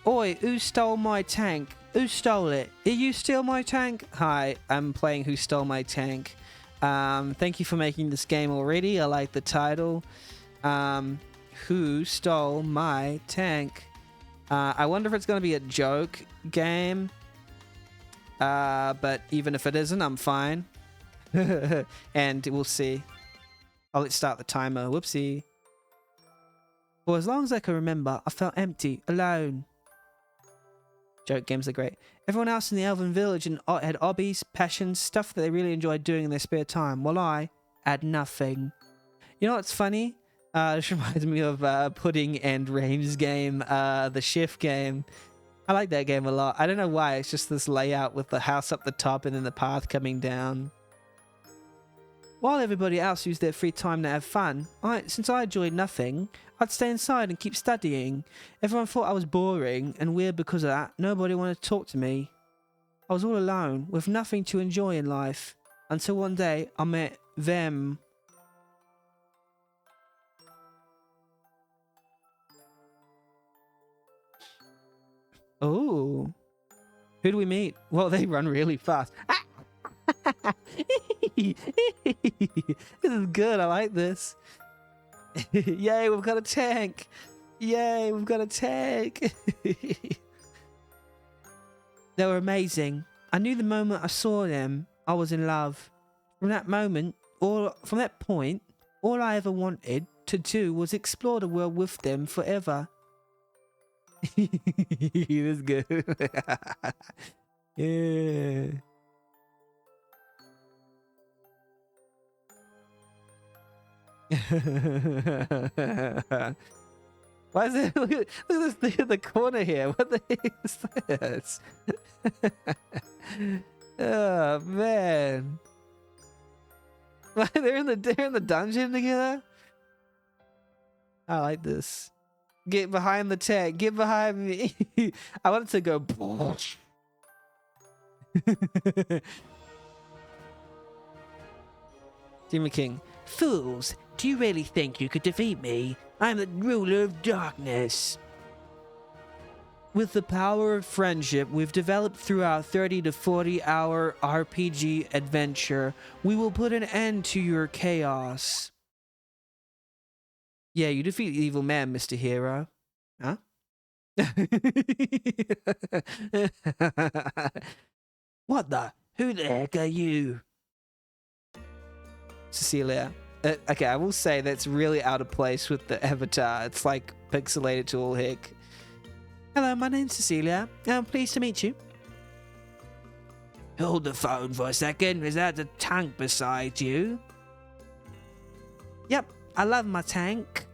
Oi, who stole my tank? Who stole it? Did you steal my tank? Hi, I'm playing Who Stole My Tank. Thank you for making this game already. I like the title. Who stole my tank? I wonder if it's going to be a joke game. But even if it isn't, I'm fine. And we'll see. Oh, let's start the timer. Whoopsie. For as long as I can remember, I felt empty, alone. Joke games are great. Everyone else in the Elven village had hobbies, passions, stuff that they really enjoyed doing in their spare time, while I had nothing. You know what's funny? This reminds me of Pudding and Rain's game, the Chef game. I like that game a lot. I don't know why. It's just this layout with the house up the top and then the path coming down. While everybody else used their free time to have fun, since I enjoyed nothing, I'd stay inside and keep studying. Everyone thought I was boring and weird because of that. Nobody wanted to talk to me. I was all alone, with nothing to enjoy in life. Until one day, I met them. Oh. Who do we meet? Well, they run really fast. This is good. I like this. Yay, we've got a tank. Yay, we've got a tank. They were amazing. I knew the moment I saw them, I was in love. From that point, all I ever wanted to do was explore the world with them forever. This is good. Yeah. Why is it? Look at this thing in the corner here. What the heck is this? Oh man! They're in the dungeon together. I like this. Get behind the tank. Get behind me. I want it to go. Demon King. Fools, do you really think you could defeat me? I am the ruler of darkness. With the power of friendship we've developed through our 30 to 40 hour RPG adventure, we will put an end to your chaos. Yeah, you defeat the evil man, Mr. Hero. Huh? What the? Who the heck are you? Cecilia. Okay, I will say that's really out of place with the avatar. It's like pixelated to all heck. Hello, my name's Cecilia. I'm pleased to meet you. Hold the phone for a second. Is that the tank beside you? Yep, I love my tank.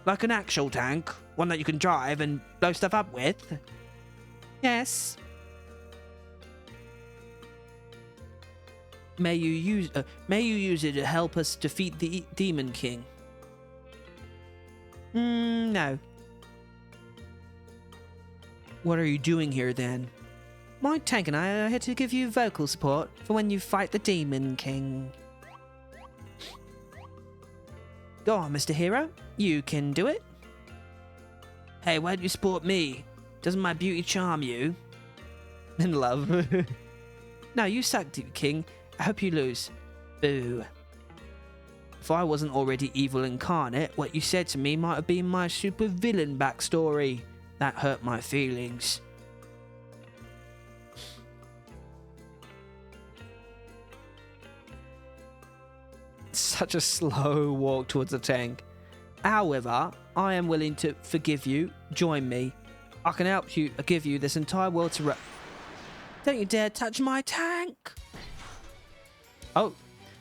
Like an actual tank? One that you can drive and blow stuff up with? Yes. May you use it to help us defeat the Demon King? No. What are you doing here then? My tank and I are here to give you vocal support for when you fight the Demon King. Go on, Mr. Hero. You can do it. Hey, why don't you support me? Doesn't my beauty charm you? In love. No, you suck, Demon King. I hope you lose. Boo. If I wasn't already evil incarnate, what you said to me might have been my super villain backstory. That hurt my feelings. Such a slow walk towards the tank. However, I am willing to forgive you. Join me. I can help you give you this entire world to Don't you dare touch my tank! Oh,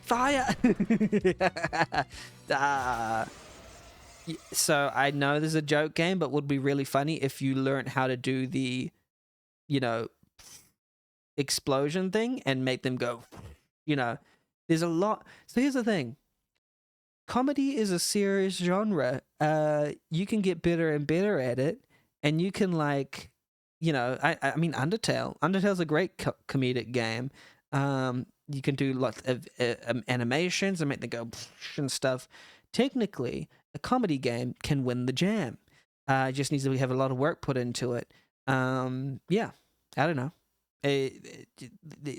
fire! So I know there's a joke game, but would be really funny if you learned how to do the, explosion thing and make them go, there's a lot. So here's the thing. Comedy is a serious genre. You can get better and better at it, and you can I mean, Undertale. Undertale's a great comedic game. You can do lots of animations and make them go and stuff. Technically, a comedy game can win the jam. It just needs to have a lot of work put into it. Yeah, I don't know.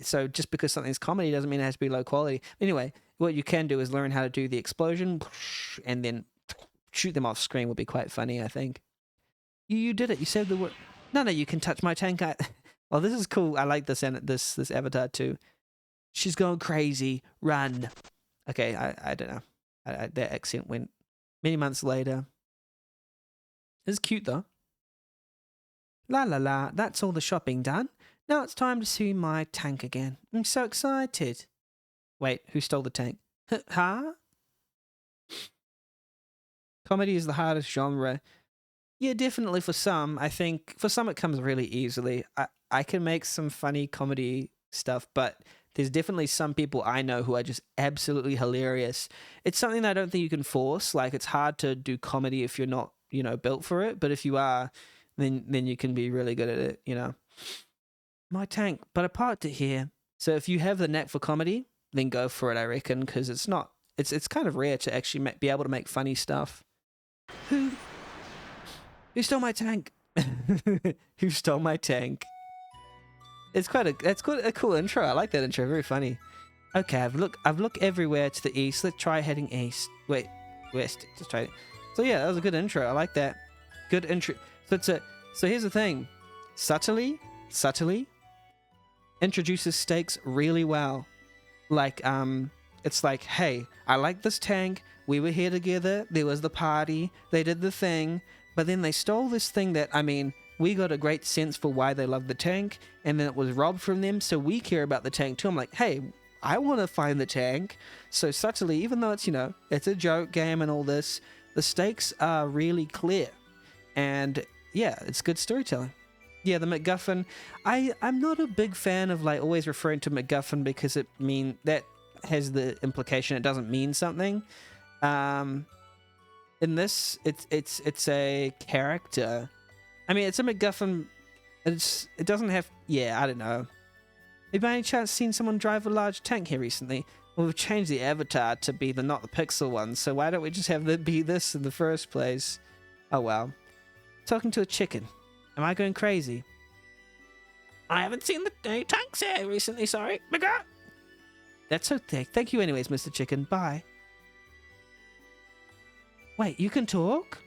So just because something's comedy doesn't mean it has to be low quality. Anyway, what you can do is learn how to do the explosion and then shoot them off screen would be quite funny, I think. You did it. You said the word. No, you can touch my tank. Well, this is cool. I like this avatar too. She's going crazy. Run. Okay, I don't know. That accent went many months later. It's cute though. La la la, that's all the shopping done. Now it's time to see my tank again. I'm so excited. Wait, who stole the tank? Huh? Comedy is the hardest genre. Yeah, definitely for some. I think for some it comes really easily. I can make some funny comedy stuff, but there's definitely some people I know who are just absolutely hilarious. It's something that I don't think you can force. Like, it's hard to do comedy if you're not, built for it. But if you are, then you can be really good at it, My tank, but I parked it here. So if you have the knack for comedy, then go for it, I reckon, because it's kind of rare to actually be able to make funny stuff. Who stole my tank? Who stole my tank? It's quite a cool intro. I like that intro. Very funny. Okay, I've looked everywhere to the east. Let's try heading east. Wait, west. Just try it. So yeah, that was a good intro. I like that. Good intro. So here's the thing. Subtly introduces stakes really well. Like, it's like, hey, I like this tank. We were here together. There was the party. They did the thing. But then they stole this thing that, we got a great sense for why they love the tank, and then it was robbed from them, so we care about the tank too. I'm like, hey, I want to find the tank. So subtly, even though it's, it's a joke game and all this, the stakes are really clear. And yeah, it's good storytelling. Yeah, the MacGuffin. I'm not a big fan of like always referring to MacGuffin because that has the implication it doesn't mean something. In this, it's a character. It's a MacGuffin. It doesn't have. Yeah, I don't know. Have you by any chance seen someone drive a large tank here recently? Well, we've changed the avatar to be not the pixel one, so why don't we just have it be this in the first place? Oh well. Talking to a chicken. Am I going crazy? I haven't seen the tanks here recently, sorry. That's okay. Thank you anyways, Mr. Chicken. Bye. Wait, you can talk?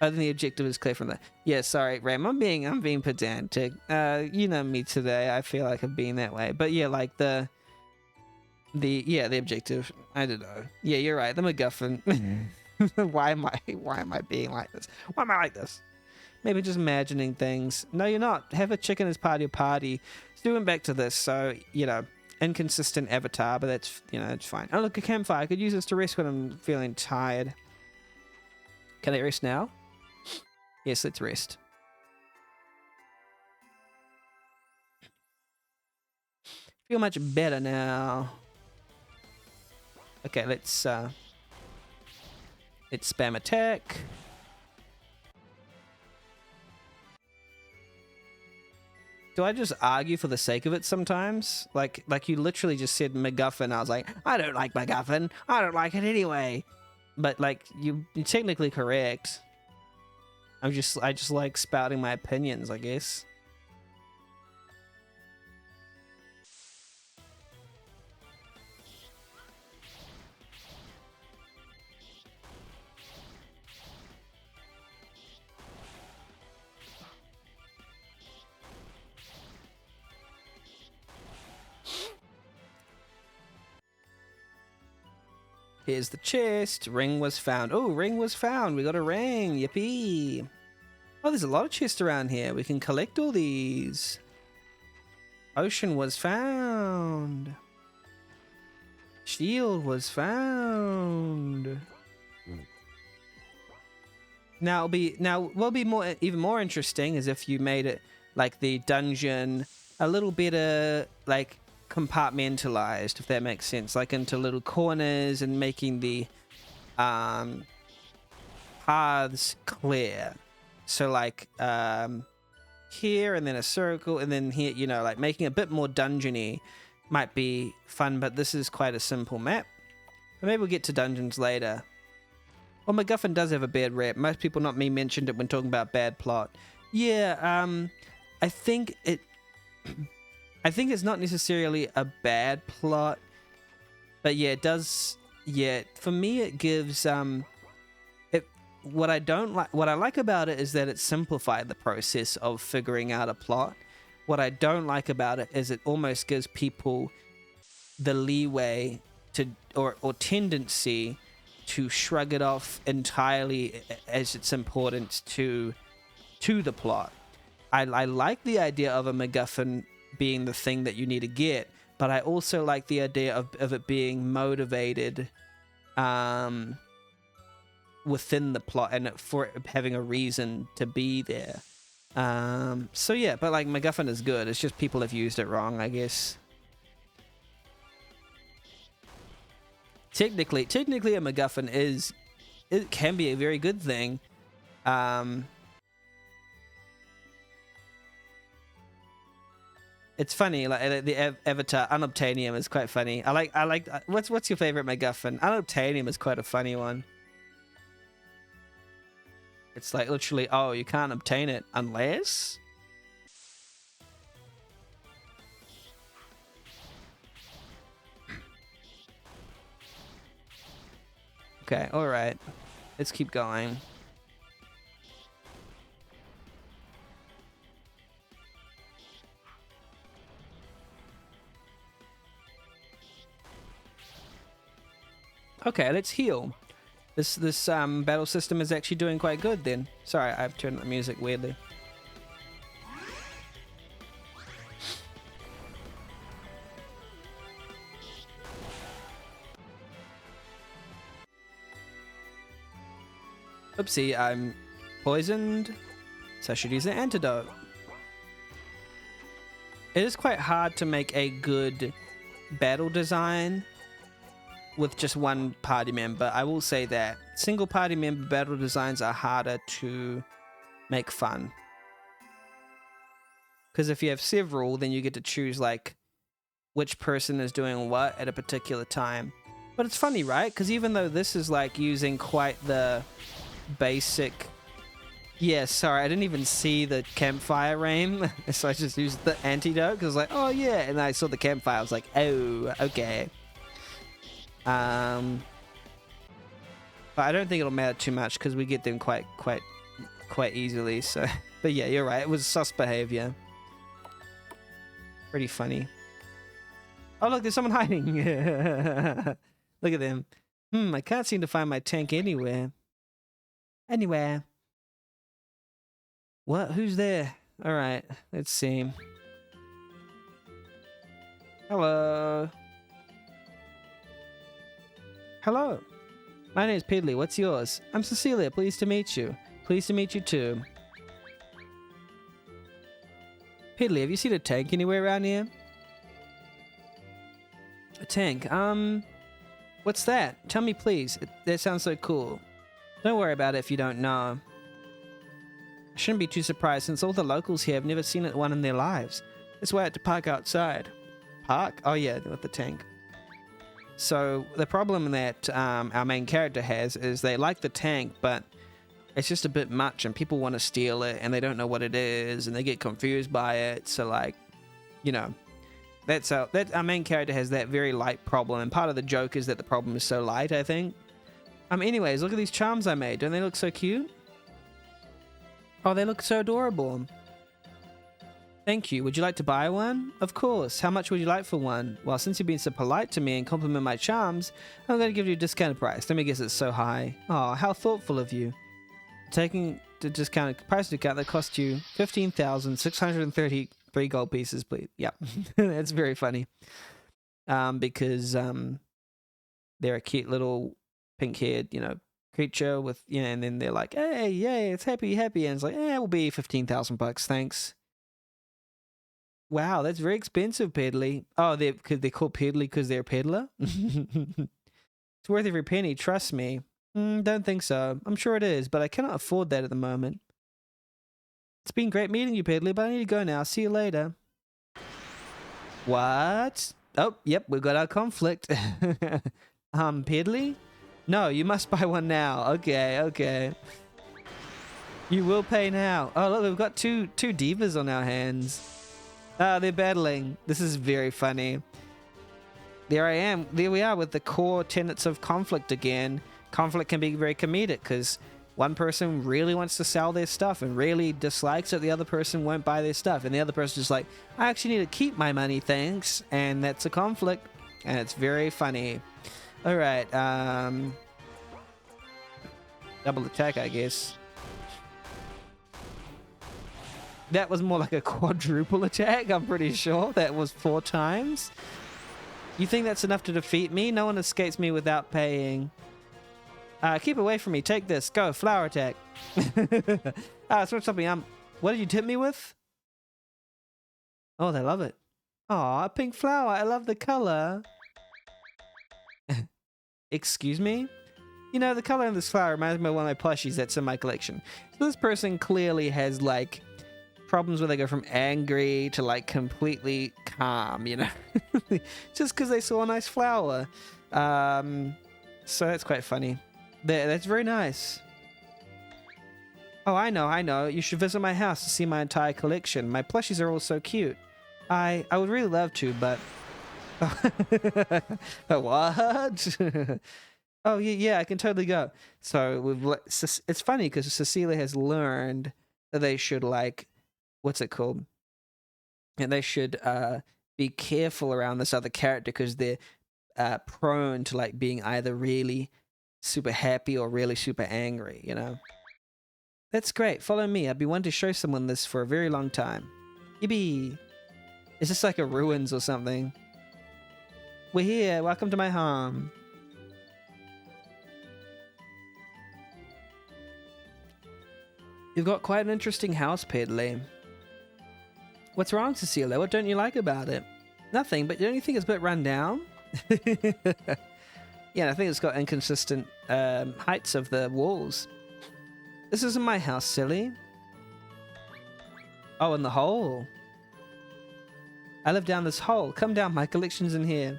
Oh, then the objective is clear from that. Yeah, sorry, Ram. I'm being pedantic. You know me today. I feel like I've been that way. But yeah, like the objective. I don't know. Yeah, you're right. The MacGuffin. Why am I being like this? Why am I like this? Maybe just imagining things. No, you're not. Have a chicken as part of your party. So doing back to this. So, inconsistent avatar, but that's, it's fine. Oh, look, a campfire. I could use this to rest when I'm feeling tired. Can I rest now? Yes, let's rest. Feel much better now. Okay, let's spam attack. Do I just argue for the sake of it sometimes? Like you literally just said MacGuffin. I was like, I don't like MacGuffin. I don't like it anyway. But like you're technically correct. I just like spouting my opinions, I guess. Here's the chest. Ring was found. Oh, ring was found. We got a ring. Yippee. Oh, there's a lot of chests around here. We can collect all these. Ocean was found. Shield was found. Now what'll be even more interesting is if you made it like the dungeon a little better, like compartmentalized, if that makes sense, like into little corners and making the paths clear. So like here and then a circle and then here, like making a bit more dungeony might be fun, but this is quite a simple map. But maybe we'll get to dungeons later. Well, MacGuffin does have a bad rep. Most people, not me, mentioned it when talking about bad plot. Yeah, I think it... I think it's not necessarily a bad plot, but yeah, it does... Yeah, for me, it gives... What I like about it is that it simplified the process of figuring out a plot. What I don't like about it is it almost gives people the leeway to or tendency to shrug it off entirely as its importance to the plot. I like the idea of a MacGuffin being the thing that you need to get, but I also like the idea of it being motivated within the plot and for it having a reason to be there. So yeah, but like MacGuffin is good. It's just people have used it wrong, I guess. Technically, a MacGuffin can be a very good thing. It's funny, like the avatar Unobtainium is quite funny. I like. What's your favorite MacGuffin? Unobtainium is quite a funny one. It's like literally, oh, you can't obtain it unless. Okay, all right. Let's keep going. Okay, let's heal. This battle system is actually doing quite good then. Sorry, I've turned the music weirdly. Oopsie, I'm poisoned, so I should use an antidote. It is quite hard to make a good battle design with just one party member. I will say that. Single party member battle designs are harder to make fun. Because if you have several, then you get to choose like which person is doing what at a particular time. But it's funny, right? Because even though this is like using quite the basic... Yeah, sorry, I didn't even see the campfire aim. So I just used the antidote because I was like, oh yeah. And then I saw the campfire. I was like, oh, okay. But I don't think it'll matter too much because we get them quite easily. So, but yeah, you're right. It was sus behavior. Pretty funny. Oh look, there's someone hiding. Look at them. I can't seem to find my tank anywhere. What? Who's there? All right, let's see. Hello. Hello. My name is Piddly. What's yours? I'm Cecilia. Pleased to meet you. Pleased to meet you too. Piddly, have you seen a tank anywhere around here? A tank? What's that? Tell me, please. That sounds so cool. Don't worry about it if you don't know. I shouldn't be too surprised since all the locals here have never seen one in their lives. That's why I had to park outside. Park? Oh yeah, with the tank. So the problem that our main character has is they like the tank, but it's just a bit much and people want to steal it and they don't know what it is and they get confused by it. So like, you know, that's our main character has that very light problem, and part of the joke is that the problem is so light, I think. Anyways, look at these charms I made. Don't they look so cute? Oh, they look so adorable. Thank you. Would you like to buy one? Of course. How much would you like for one? Well, since you've been so polite to me and compliment my charms, I'm going to give you a discounted price. Let me guess it's so high. Oh, how thoughtful of you. Taking the discounted price discount that cost you 15,633 gold pieces, please. Yeah, that's very funny. Because they're a cute little pink-haired, creature with, and then they're like, hey, yay, it's happy, and it's like, it will be 15,000 bucks, thanks. Wow, that's very expensive, Peddly. Oh, they're called Peddly because they're a peddler? It's worth every penny, trust me. Don't think so. I'm sure it is, but I cannot afford that at the moment. It's been great meeting you, Peddly, but I need to go now. See you later. What? Oh, yep, we've got our conflict. Peddly? No, you must buy one now. Okay, okay. You will pay now. Oh, look, we've got two divas on our hands. They're battling. This is very funny. There I am. There we are with the core tenets of conflict again. Conflict can be very comedic because one person really wants to sell their stuff and really dislikes it. The other person won't buy their stuff. And the other person's just like, I actually need to keep my money, thanks. And that's a conflict. And it's very funny. All right. Double attack, I guess. That was more like a quadruple attack, I'm pretty sure. That was 4 times. You think that's enough to defeat me? No one escapes me without paying. Keep away from me. Take this. Go. Flower attack. Switch something. What did you tip me with? Oh, they love it. Aw, a pink flower. I love the color. Excuse me? You know, the color of this flower reminds me of one of my plushies that's in my collection. So this person clearly has, like, problems where they go from angry to, like, completely calm, you know? Just because they saw a nice flower. So that's quite funny. That's very nice. Oh, I know. You should visit my house to see my entire collection. My plushies are all so cute. I would really love to, but... What? Oh, yeah, I can totally go. So it's funny because Cecilia has learned that they should, like... What's it called? And they should be careful around this other character because they're prone to, like, being either really super happy or really super angry, you know? That's great. Follow me. I've been wanting to show someone this for a very long time. Yippee! Is this like a ruins or something? We're here. Welcome to my home. You've got quite an interesting house, Pedley. What's wrong, Cecilia? What don't you like about it? Nothing, but don't you think it's a bit run down? Yeah, I think it's got inconsistent heights of the walls. This isn't my house, silly. Oh, in the hole. I live down this hole. Come down, my collection's in here.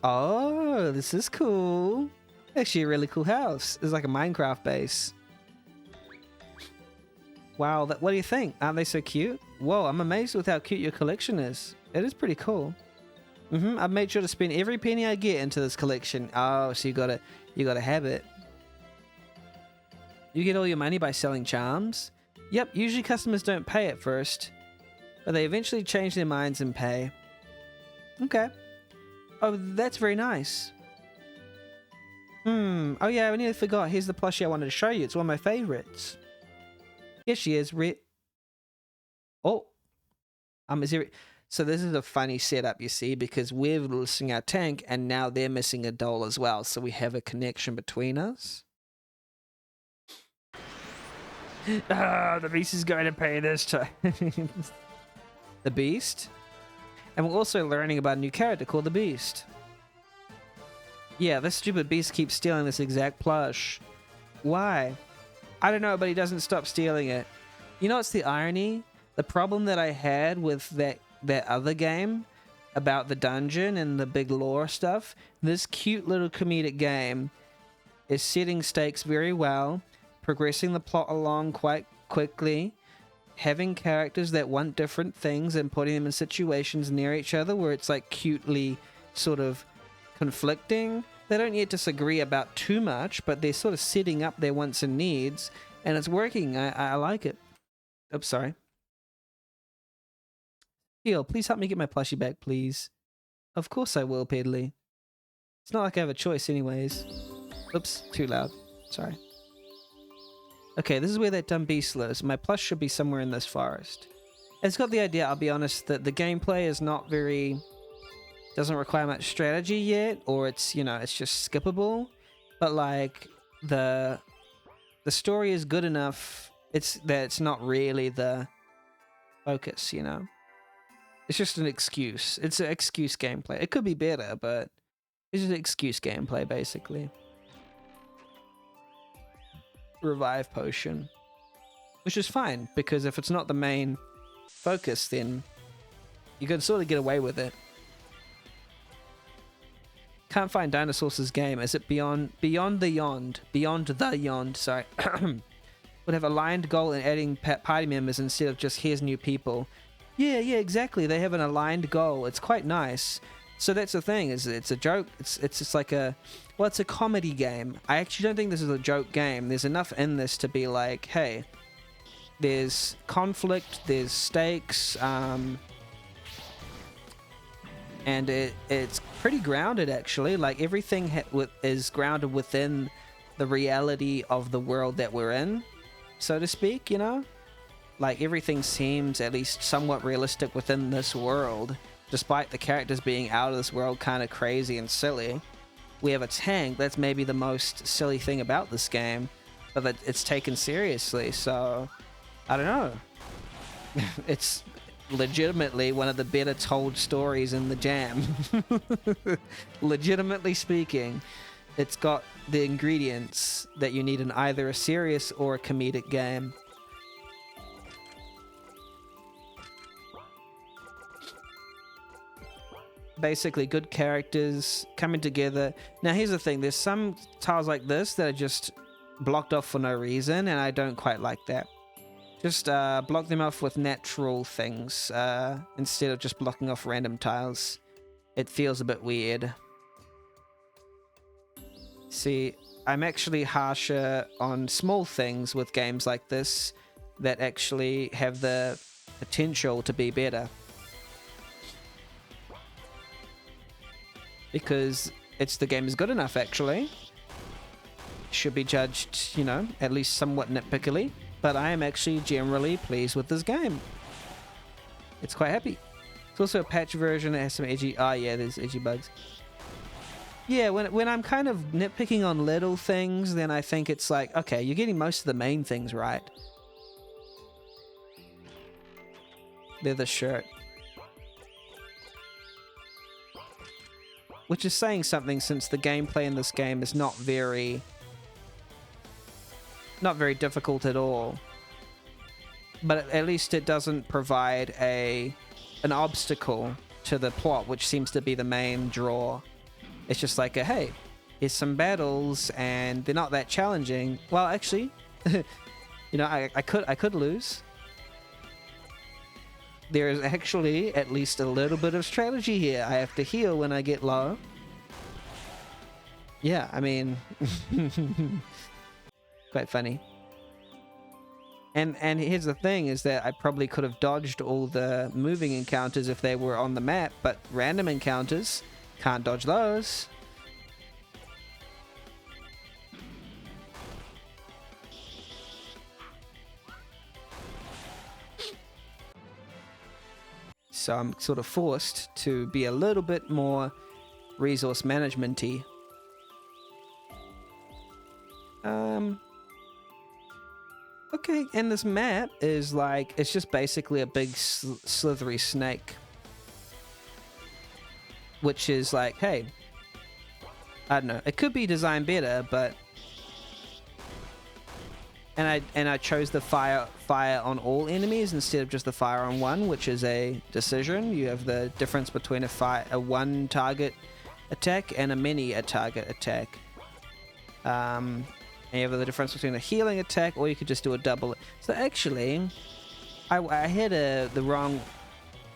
Oh, this is cool. Actually a really cool house. It's like a Minecraft base. Wow, what do you think? Aren't they so cute? Whoa, I'm amazed with how cute your collection is. It is pretty cool. I've made sure to spend every penny I get into this collection. Oh, so you gotta have it. You get all your money by selling charms? Yep, usually customers don't pay at first, but they eventually change their minds and pay. Okay. Oh, that's very nice. Oh yeah, I nearly forgot. Here's the plushie I wanted to show you. It's one of my favorites. Here she is. Oh. Is there... So this is a funny setup, you see, because we're missing our tank, and now they're missing a doll as well. So we have a connection between us. The beast is going to pay this time. The beast? And we're also learning about a new character called the Beast. Yeah, this stupid beast keeps stealing this exact plush. Why? I don't know, but he doesn't stop stealing it. You know what's the irony? The problem that I had with that other game about the dungeon and the big lore stuff, this cute little comedic game is setting stakes very well, progressing the plot along quite quickly, having characters that want different things and putting them in situations near each other where it's like cutely sort of conflicting. They don't yet disagree about too much, but they're sort of setting up their wants and needs, and it's working. I like it. Oops, sorry. Heal, please help me get my plushie back, please. Of course I will, Pedley. It's not like I have a choice anyways. Oops, too loud. Sorry. Okay, this is where that dumb beast lives. My plush should be somewhere in this forest. It's got the idea, I'll be honest, that the gameplay is not very... doesn't require much strategy yet, or it's, you know, it's just skippable. But, like, the story is good enough that it's not really the focus, you know? It's just an excuse. It's an excuse gameplay. It could be better, but it's just an excuse gameplay, basically. Revive potion. Which is fine, because if it's not the main focus, then you can sort of get away with it. Can't find Dinosaurs' game. Is it Beyond the Yond? Sorry. Would have aligned goal in adding party members instead of just here's new people. Yeah, exactly. They have an aligned goal. It's quite nice. So that's the thing. Is it's a joke. It's just like it's a comedy game. I actually don't think this is a joke game. There's enough in this to be like, hey, there's conflict, there's stakes, and it's pretty grounded actually. Like everything is grounded within the reality of the world that we're in, so to speak. You know, like everything seems at least somewhat realistic within this world, despite the characters being out of this world, kind of crazy and silly. We have a tank. That's maybe the most silly thing about this game, but that it's taken seriously. So I don't know. It's legitimately one of the better told stories in the jam. Legitimately speaking, it's got the ingredients that you need in either a serious or a comedic game. Basically, good characters coming together. Now, here's the thing. There's some tiles like this that are just blocked off for no reason, and I don't quite like that. Just block them off with natural things instead of just blocking off random tiles. It feels a bit weird. See, I'm actually harsher on small things with games like this that actually have the potential to be better. Because the game is good enough, actually. Should be judged, you know, at least somewhat nitpickily. But I am actually generally pleased with this game. It's quite happy. It's also a patch version that has some edgy... Oh, yeah, there's edgy bugs. Yeah, when I'm kind of nitpicking on little things, then I think it's like, okay, you're getting most of the main things right. Leather shirt. Which is saying something, since the gameplay in this game is not very difficult at all. But at least it doesn't provide an obstacle to the plot, which seems to be the main draw. It's just like, hey, here's some battles, and they're not that challenging. Well, actually, you know, I could lose. There is actually at least a little bit of strategy here. I have to heal when I get low. Yeah, I mean, quite funny. And here's the thing, is that I probably could have dodged all the moving encounters if they were on the map, but random encounters, can't dodge those. So I'm sort of forced to be a little bit more resource management-y. Okay, and this map is like, it's just basically a big slithery snake. Which is like, hey, I don't know, it could be designed better, but... And I chose the fire on all enemies instead of just the fire on one, which is a decision. You have the difference between a one target attack and a many target attack. And you have the difference between a healing attack, or you could just do a double. So actually, I had the wrong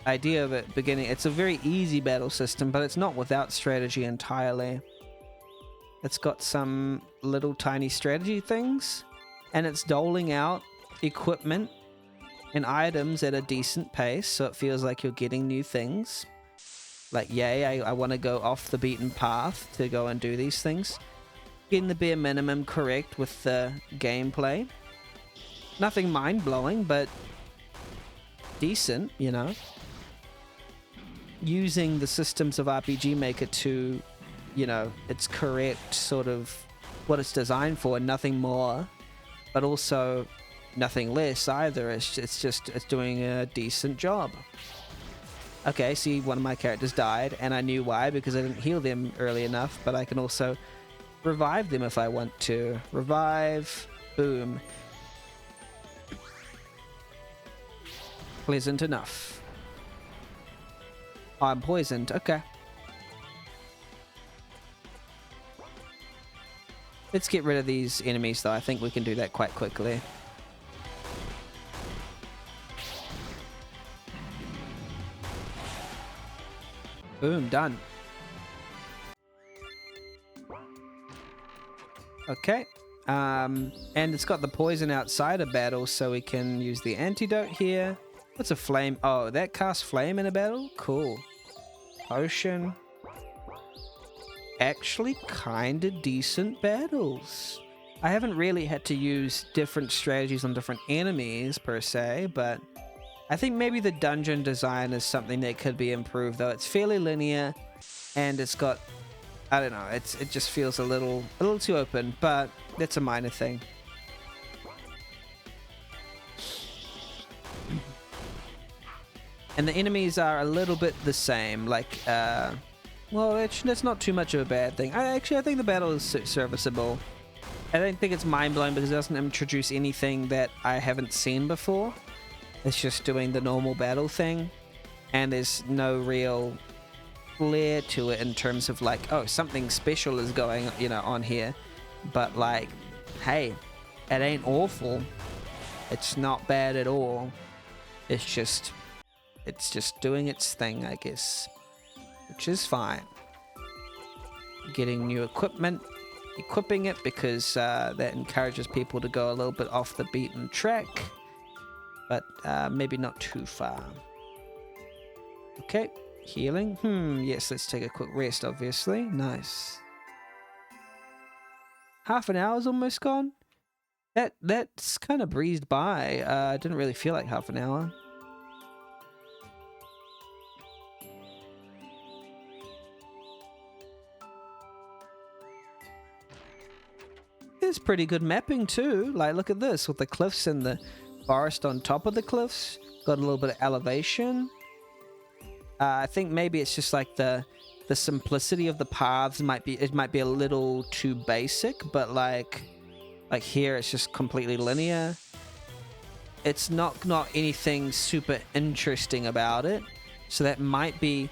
idea of it beginning. It's a very easy battle system, but it's not without strategy entirely. It's got some little tiny strategy things. And it's doling out equipment and items at a decent pace, so it feels like you're getting new things. Like, yay, I want to go off the beaten path to go and do these things. Getting the bare minimum correct with the gameplay. Nothing mind-blowing, but decent, you know. Using the systems of RPG Maker to, you know, its correct sort of what it's designed for, and nothing more. But also nothing less either. It's doing a decent job. Okay, see, one of my characters died, and I knew why, because I didn't heal them early enough, but I can also revive them if I want to. Revive. Boom. Pleasant enough. I'm poisoned. Okay. Let's get rid of these enemies, though. I think we can do that quite quickly. Boom, done. Okay. And it's got the poison outside of battle, so we can use the antidote here. What's a flame? Oh, that casts flame in a battle? Cool. Potion. Actually, kind of decent battles. I haven't really had to use different strategies on different enemies, per se, but I think maybe the dungeon design is something that could be improved, though. It's fairly linear, and it's got... I don't know, it just feels a little too open, but that's a minor thing. And the enemies are a little bit the same, like, well, that's not too much of a bad thing. I think the battle is serviceable. I don't think it's mind-blowing because it doesn't introduce anything that I haven't seen before. It's just doing the normal battle thing, and there's no real flair to it in terms of like, oh, something special is going, on here. But like, hey, it ain't awful. It's not bad at all. It's just doing its thing, I guess, which is fine. Getting new equipment, equipping it because that encourages people to go a little bit off the beaten track, but maybe not too far. Okay. Healing? Yes, let's take a quick rest, obviously. Nice. Half an hour's almost gone? That's kind of breezed by. Didn't really feel like half an hour. It's pretty good mapping too. Like, look at this with the cliffs and the forest on top of the cliffs. Got a little bit of elevation. I think maybe it's just like the simplicity of the paths might be a little too basic, but like here it's just completely linear. It's not anything super interesting about it, so that might be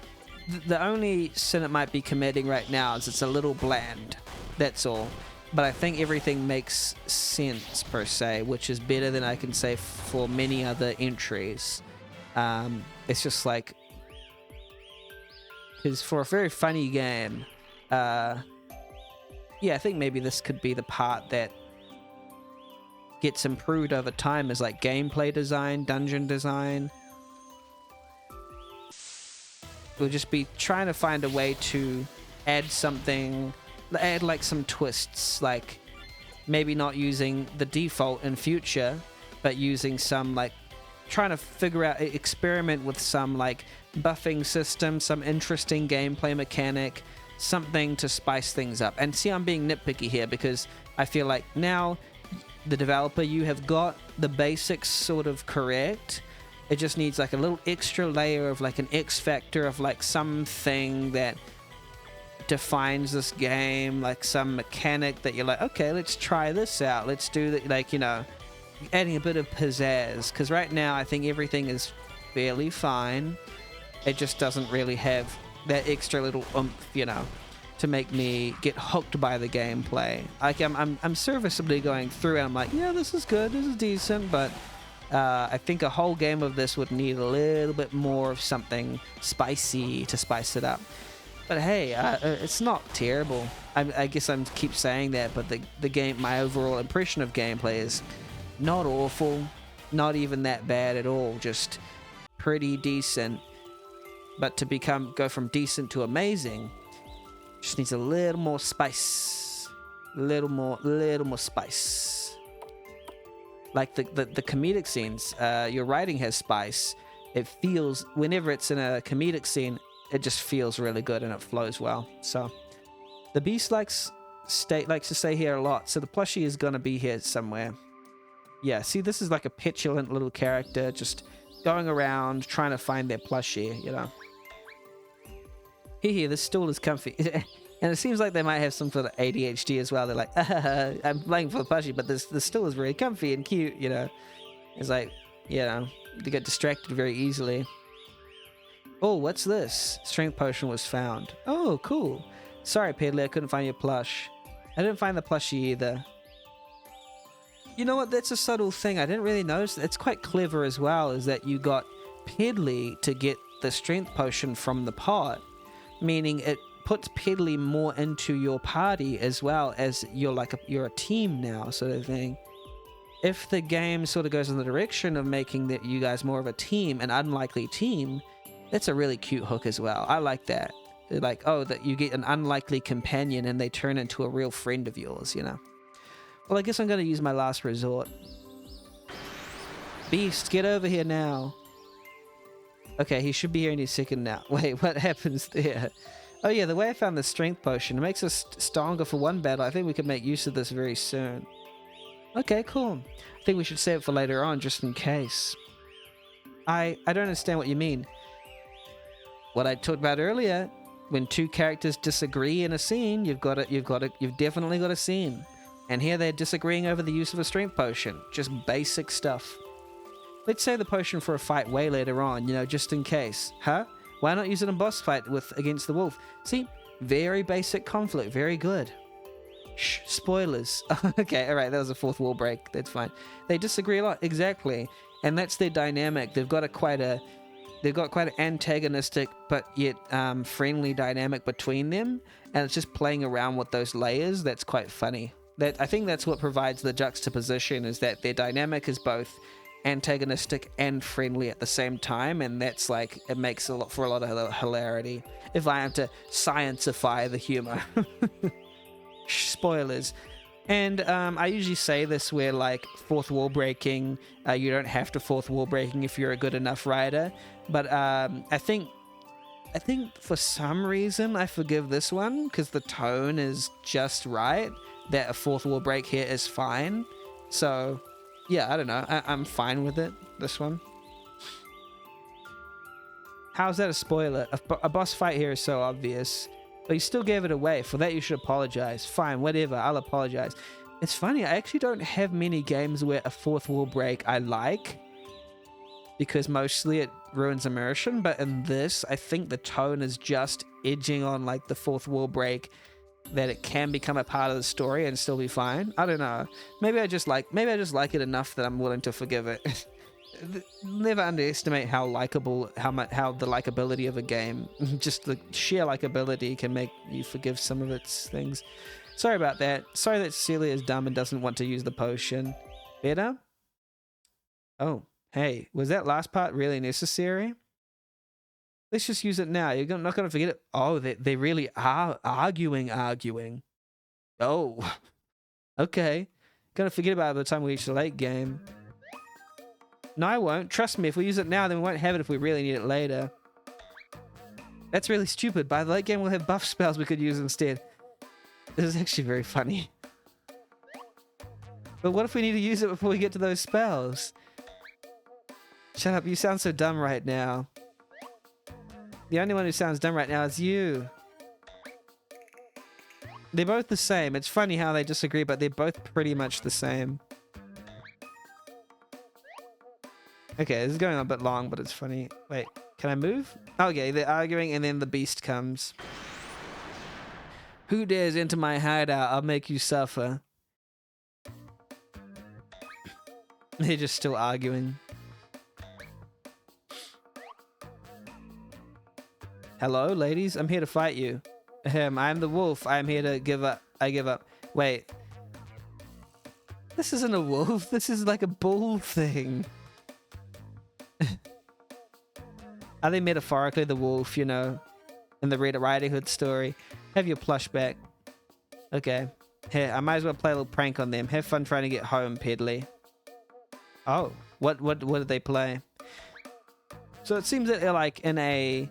the only sin it might be committing right now is it's a little bland. That's all. But I think everything makes sense per se, which is better than I can say for many other entries. It's just like, because for a very funny game, yeah, I think maybe this could be the part that gets improved over time, is like gameplay design, dungeon design. We'll just be trying to find a way to add something, add like some twists, like maybe not using the default in future, but using some like, trying to figure out, experiment with some like buffing system, some interesting gameplay mechanic, something to spice things up. And see, I'm being nitpicky here because I feel like now the developer, you have got the basics sort of correct. It just needs like a little extra layer of like an X factor of like something that defines this game, like some mechanic that you're like, okay, let's try this out. Let's do that, like, adding a bit of pizzazz, because right now I think everything is fairly fine. It just doesn't really have that extra little oomph, to make me get hooked by the gameplay. Like I'm serviceably going through and I'm like, yeah, this is good, this is decent, but I think a whole game of this would need a little bit more of something spicy to spice it up. But hey, it's not terrible. I guess I keep saying that, but the game, my overall impression of gameplay is not awful, not even that bad at all, just pretty decent. But to go from decent to amazing, just needs a little more spice, little more spice. Like the comedic scenes, your writing has spice. It feels, whenever it's in a comedic scene, it just feels really good and it flows well. So the beast likes to stay here a lot, so the plushie is gonna be here somewhere. Yeah, see, this is like a petulant little character just going around trying to find their plushie, Here, this stool is comfy. And it seems like they might have some sort of ADHD as well. They're like, I'm playing for the plushie, but the stool is really comfy and cute, It's like, they get distracted very easily. Oh, what's this? Strength potion was found. Oh, cool. Sorry, Pedley, I couldn't find your plush. I didn't find the plushie either. You know what? That's a subtle thing. I didn't really notice. It's quite clever as well, is that you got Pedley to get the strength potion from the pot, meaning it puts Pedley more into your party as well, as you're a team now, sort of thing. If the game sort of goes in the direction of making that you guys more of a team, an unlikely team, that's a really cute hook as well. I like that. Like, oh, that you get an unlikely companion and they turn into a real friend of yours, you know? Well, I guess I'm going to use my last resort. Beast, get over here now. Okay, he should be here any second now. Wait, what happens there? Oh yeah, the way I found the strength potion, it makes us stronger for one battle. I think we could make use of this very soon. Okay, cool. I think we should save it for later on, just in case. I don't understand what you mean. What I talked about earlier, when two characters disagree in a scene, you've definitely got a scene. And here they're disagreeing over the use of a strength potion. Just basic stuff. Let's save the potion for a fight way later on, you know, just in case. Huh? Why not use it in a boss fight against the wolf? See? Very basic conflict. Very good. Shh. Spoilers. Okay, alright, that was a fourth wall break. That's fine. They disagree a lot. Exactly. And that's their dynamic. They've got quite an antagonistic but yet friendly dynamic between them. And it's just playing around with those layers. That's quite funny. I think that's what provides the juxtaposition, is that their dynamic is both antagonistic and friendly at the same time, and that's like, it makes a lot of hilarity if I have to scientify the humor. Spoilers. And I usually say this where, like, fourth wall breaking, you don't have to fourth wall breaking if you're a good enough writer, but I think for some reason I forgive this one because the tone is just right, that a fourth wall break here is fine. So yeah, I don't know, I'm fine with it, this one. How's that a spoiler? A boss fight here is so obvious, but you still gave it away. For that you should apologize. Fine, whatever, I'll apologize. It's funny, I actually don't have many games where a fourth wall break I like, because mostly it ruins immersion, but in this, I think the tone is just edging on like the fourth wall break, that it can become a part of the story and still be fine. I don't know. Maybe I just like it enough that I'm willing to forgive it. Never underestimate how likable, how the likability of a game, just the sheer likability, can make you forgive some of its things. Sorry about that. Sorry that Cecilia is dumb and doesn't want to use the potion. Better? Oh, hey, was that last part really necessary? Let's just use it now. You're not going to forget it. Oh, they really are arguing. Oh, okay. Gonna forget about it by the time we reach the late game. No, I won't. Trust me, if we use it now, then we won't have it if we really need it later. That's really stupid. By the late game, we'll have buff spells we could use instead. This is actually very funny. But what if we need to use it before we get to those spells? Shut up, you sound so dumb right now. The only one who sounds dumb right now is you. They're both the same. It's funny how they disagree, but they're both pretty much the same. Okay, this is going on a bit long, but it's funny. Wait, can I move? Okay, they're arguing and then the beast comes. Who dares enter my hideout? I'll make you suffer. They're just still arguing. Hello, ladies. I'm here to fight you. I'm the wolf. I'm here to give up. I give up. Wait. This isn't a wolf. This is like a bull thing. Are they metaphorically the wolf, you know, in the Red Riding Hood story? Have your plush back. Okay. Here, I might as well play a little prank on them. Have fun trying to get home, Pedley. Oh, what did they play? So it seems that they're like in a...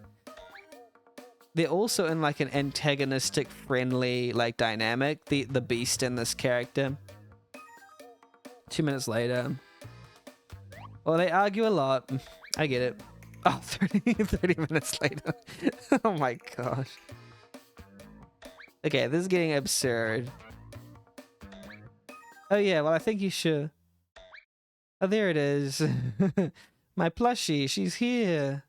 They're also in like an antagonistic, friendly like dynamic. The beast and this character. 2 minutes later. Well, they argue a lot. I get it. Oh, 30 minutes later. Oh my gosh. Okay, this is getting absurd. Oh yeah, well I think you should. Oh, there it is. My plushie, she's here.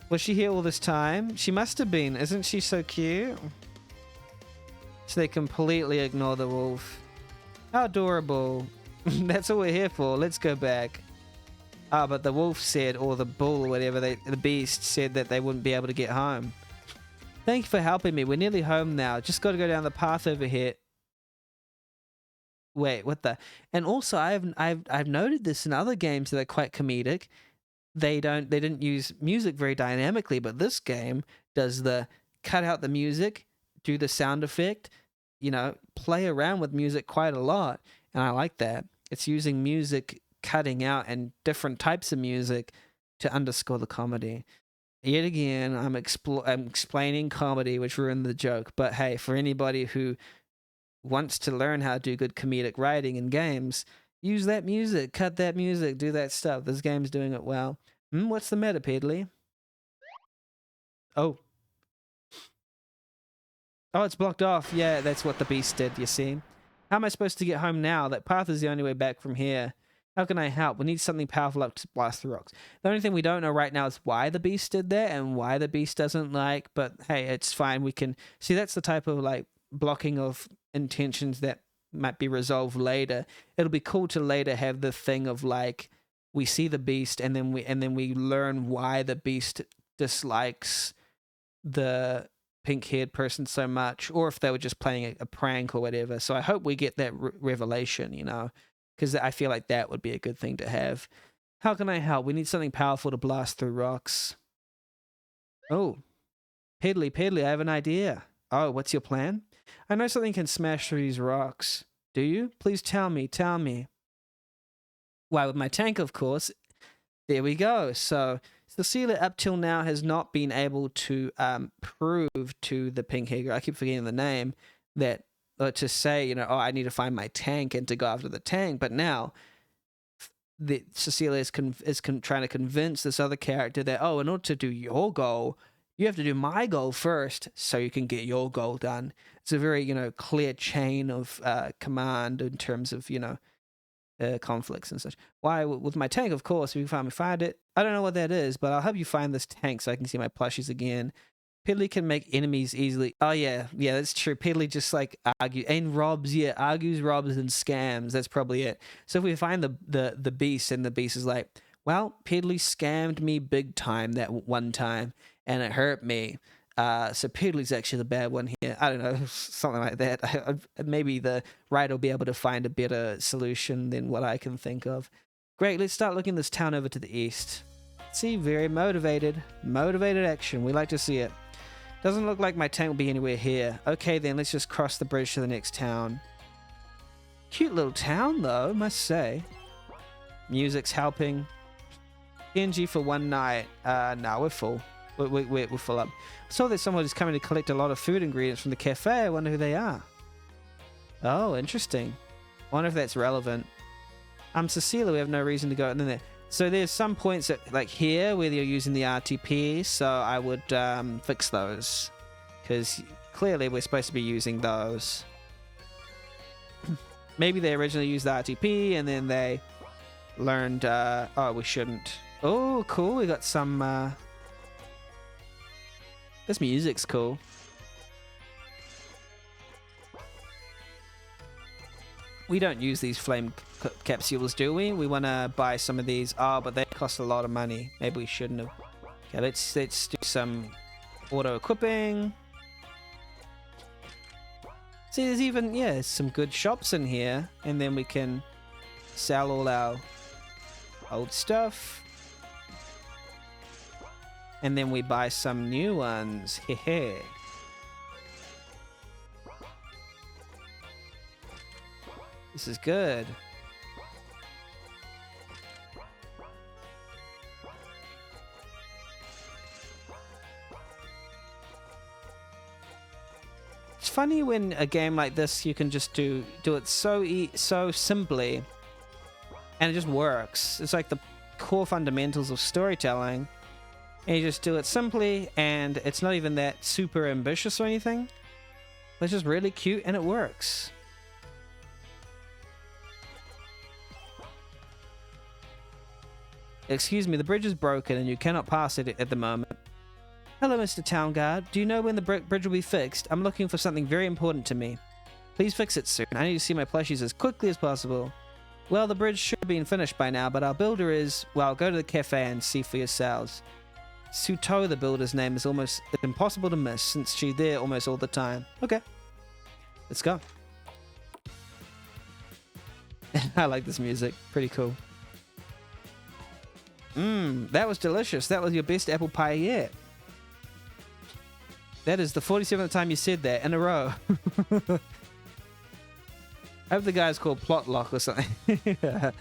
Was she here all this time? She must have been. Isn't she so cute? So they completely ignore the wolf. How adorable. That's all we're here for. Let's go back. Ah, but the wolf said, or the bull or whatever, the beast said that they wouldn't be able to get home. Thank you for helping me. We're nearly home now. Just got to go down the path over here. Wait, what the? And also, I've noted this in other games that are quite comedic. They didn't use music very dynamically, but this game does the cut out the music, do the sound effect, you know, play around with music quite a lot, and I like that. It's using music cutting out and different types of music to underscore the comedy. Yet again, I'm explaining comedy, which ruined the joke. But hey, for anybody who wants to learn how to do good comedic writing in games, use that music, cut that music, do that stuff. This game's doing it well. What's the meta, Pedley? Oh, it's blocked off. Yeah, that's what the beast did, you see. How am I supposed to get home now? That path is the only way back from here. How can I help? We need something powerful up to blast the rocks. The only thing we don't know right now is why the beast did that and why the beast doesn't like, but hey, it's fine. We can see that's the type of like blocking of intentions that might be resolved later. It'll be cool to later have the thing of like we see the beast and then we learn why the beast dislikes the pink-haired person so much, or if they were just playing a prank or whatever. So I hope we get that revelation, you know, because I feel like that would be a good thing to have. How can I help? We need something powerful to blast through rocks. Oh, Pedley, I have an idea. Oh, what's your plan? I know something can smash through these rocks. Do you? Please tell me. Why, with my tank, of course. There we go. So Cecilia up till now has not been able to prove to the pink hair girl, I keep forgetting the name, that to say, you know, oh, I need to find my tank and to go after the tank. But now Cecilia is trying to convince this other character that, oh, in order to do your goal, you have to do my goal first so you can get your goal done. It's a very, you know, clear chain of command in terms of, you know, conflicts and such. Why, with my tank, of course, if you finally find it. I don't know what that is, but I'll help you find this tank so I can see my plushies again. Piddly can make enemies easily. Oh, yeah, that's true. Piddly just, like, argues and robs, argues, robs, and scams. That's probably it. So if we find the beast, and the beast is like, well, Piddly scammed me big time that one time, and it hurt me. So Piddly's actually the bad one here. I don't know, something like that. Maybe the writer will be able to find a better solution than what I can think of. Great, let's start looking this town over to the east. See, very motivated. Motivated action. We like to see it. Doesn't look like my tank will be anywhere here. Okay, then let's just cross the bridge to the next town. Cute little town, though, must say. Music's helping. PNG for one night. No, we're full. We're full up. I saw that someone is coming to collect a lot of food ingredients from the cafe. I wonder who they are. Oh, interesting. I wonder if that's relevant. Cecilia, we have no reason to go in there. So there's some points that, like here, where you're using the RTP, so I would fix those. Because clearly we're supposed to be using those. Maybe they originally used the RTP, and then they learned, oh, we shouldn't. Oh, cool, we got some... This music's cool. We don't use these flame capsules, do we? We want to buy some of these. Oh, but they cost a lot of money. Maybe we shouldn't have. Okay, let's do some auto-equipping. See, there's even, some good shops in here. And then we can sell all our old stuff. And then we buy some new ones. Hehe. This is good. It's funny when a game like this you can just do it so simply, and it just works. It's like the core fundamentals of storytelling. And you just do it simply, and it's not even that super ambitious or anything. It's just really cute, and it works. Excuse me, the bridge is broken, and you cannot pass it at the moment. Hello, Mr. Town Guard. Do you know when the bridge will be fixed? I'm looking for something very important to me. Please fix it soon. I need to see my plushies as quickly as possible. Well, the bridge should have been finished by now, but our builder is... Well, go to the cafe and see for yourselves. Suto, the builder's name, is almost impossible to miss since she's there almost all the time. Okay. Let's go. I like this music. Pretty cool. That was delicious. That was your best apple pie yet. That is the 47th time you said that in a row. I hope the guy's called Plotlock or something. Well,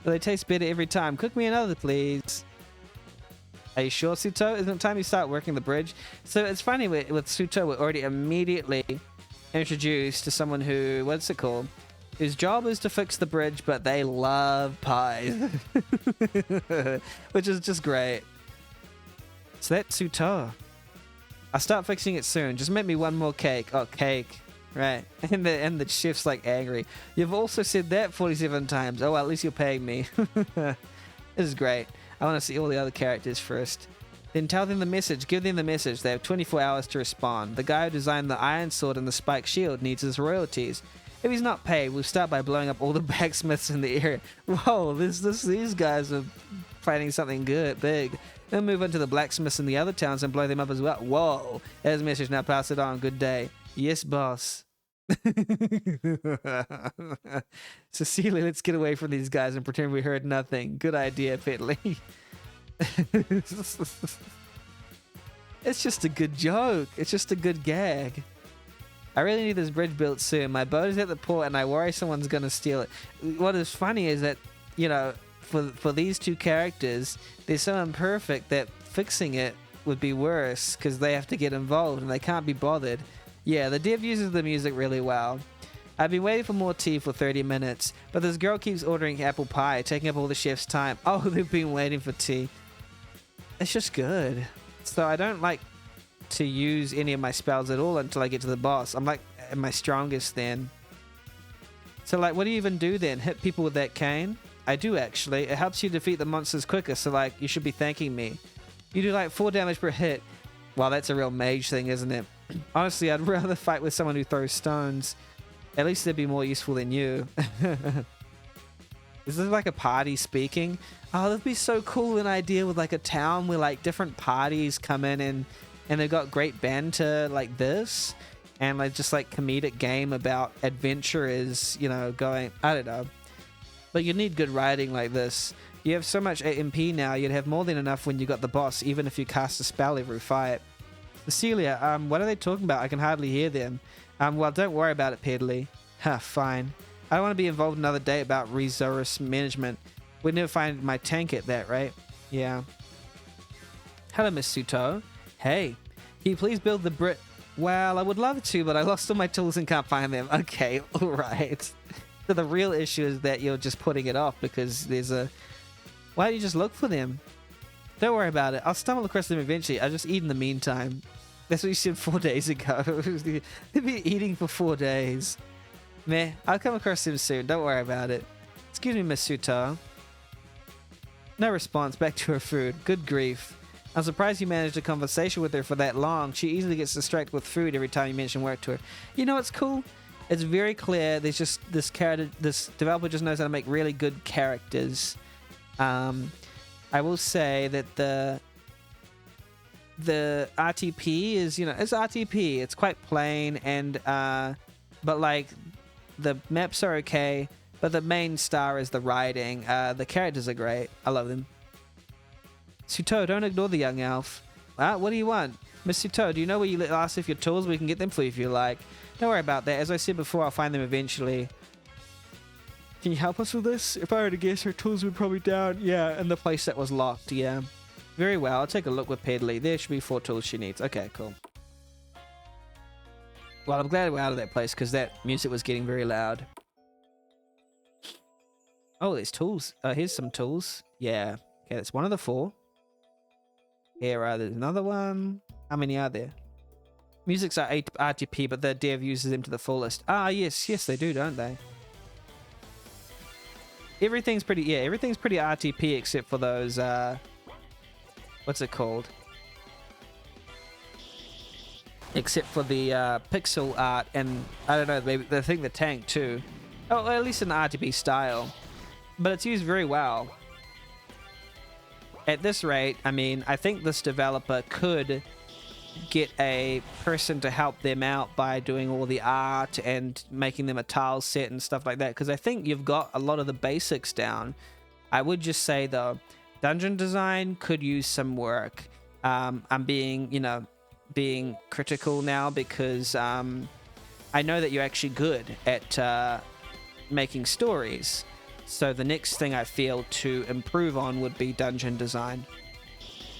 they taste better every time. Cook me another, please. Are you sure, Suto? Isn't it time you start working the bridge? So it's funny, with Suto, we're already immediately introduced to someone who, what's it called? Whose job is to fix the bridge, but they love pies. Which is just great. So that's Suto. I'll start fixing it soon. Just make me one more cake. Oh, cake. Right. And the chef's like angry. You've also said that 47 times. Oh, well, at least you're paying me. This is great. I want to see all the other characters first. Then tell them the message. Give them the message. They have 24 hours to respond. The guy who designed the iron sword and the spiked shield needs his royalties. If he's not paid, we'll start by blowing up all the blacksmiths in the area. Whoa, these guys are planning something good, big. Then move on to the blacksmiths in the other towns and blow them up as well. Whoa, there's a message. Now pass it on. Good day. Yes, boss. Cecilia, let's get away from these guys and pretend we heard nothing. Good idea, Petley. It's just a good joke. It's just a good gag. I really need this bridge built soon. My boat is at the port and I worry someone's going to steal it. What is funny is that, you know, for these two characters, they're so imperfect that fixing it would be worse because they have to get involved and they can't be bothered. Yeah, the dev uses the music really well. I've been waiting for more tea for 30 minutes, but this girl keeps ordering apple pie, taking up all the chef's time. Oh, they've been waiting for tea. It's just good. So I don't like to use any of my spells at all until I get to the boss. I'm like at my strongest then. So like, what do you even do then? Hit people with that cane? I do actually. It helps you defeat the monsters quicker, so like, you should be thanking me. You do like 4 damage per hit. Wow, that's a real mage thing, isn't it? Honestly, I'd rather fight with someone who throws stones. At least they'd be more useful than you. Is this like a party speaking? Oh, that'd be so cool, an idea with like a town where like different parties come in and they've got great banter like this. And like just like comedic game about adventurers, you know, going, I don't know. But you need good writing like this. You have so much MP now, you'd have more than enough when you got the boss, even if you cast a spell every fight. Cecilia, what are they talking about? I can hardly hear them. Well, don't worry about it, Pedley. Huh, fine. I don't want to be involved another day about resource management. We'd never find my tank at that, right? Yeah. Hello, Miss Suto. Hey, can you please build the Brit? Well, I would love to, but I lost all my tools and can't find them. Okay, all right. So the real issue is that you're just putting it off because there's a... Why don't you just look for them? Don't worry about it. I'll stumble across them eventually. I'll just eat in the meantime. That's what you said 4 days ago. They've been eating for 4 days. Meh, I'll come across them soon. Don't worry about it. Excuse me, Miss Suto. No response. Back to her food. Good grief. I'm surprised you managed a conversation with her for that long. She easily gets distracted with food every time you mention work to her. You know what's cool? It's very clear there's just this character, this developer just knows how to make really good characters. I will say that the RTP is, you know, it's RTP. It's quite plain and but like the maps are okay, but the main star is the writing. The characters are great. I love them. Suto, don't ignore the young elf. What do you want? Miss Suto, do you know where you last left your tools? We can get them for you if you like. Don't worry about that. As I said before, I'll find them eventually. Can you help us with this? If I were to guess, her tools would probably down. Yeah, in the place that was locked, yeah. Very well. I'll take a look with Pedley. There should be 4 tools she needs. Okay, cool. Well, I'm glad we're out of that place because that music was getting very loud. Oh, there's tools. Here's some tools. Yeah. Okay, that's one of the 4. Here, there's another one. How many are there? Musics are RTP, but the dev uses them to the fullest. Ah, yes, they do, don't they? Everything's pretty RTP except for those, what's it called? except for the pixel art and I don't know, maybe I think the tank too. Oh, at least in the RTB style, but it's used very well. At this rate, I mean, I think this developer could get a person to help them out by doing all the art and making them a tile set and stuff like that, because I think you've got a lot of the basics down. I would just say though, dungeon design could use some work. I'm being, you know, being critical now because I know that you're actually good at making stories. So the next thing I feel to improve on would be dungeon design.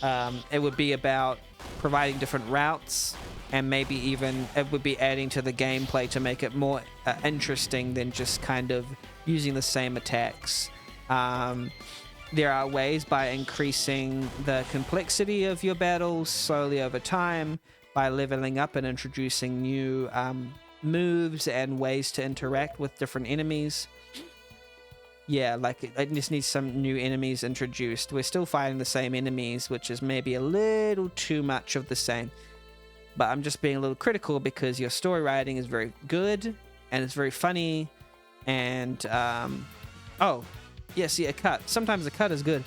It would be about providing different routes, and maybe even it would be adding to the gameplay to make it more interesting than just kind of using the same attacks. There are ways by increasing the complexity of your battles slowly over time, by leveling up and introducing new moves and ways to interact with different enemies. Yeah, like it just needs some new enemies introduced. We're still fighting the same enemies, which is maybe a little too much of the same. But I'm just being a little critical because your story writing is very good and it's very funny. And, oh, yes, yeah, a cut. Sometimes a cut is good.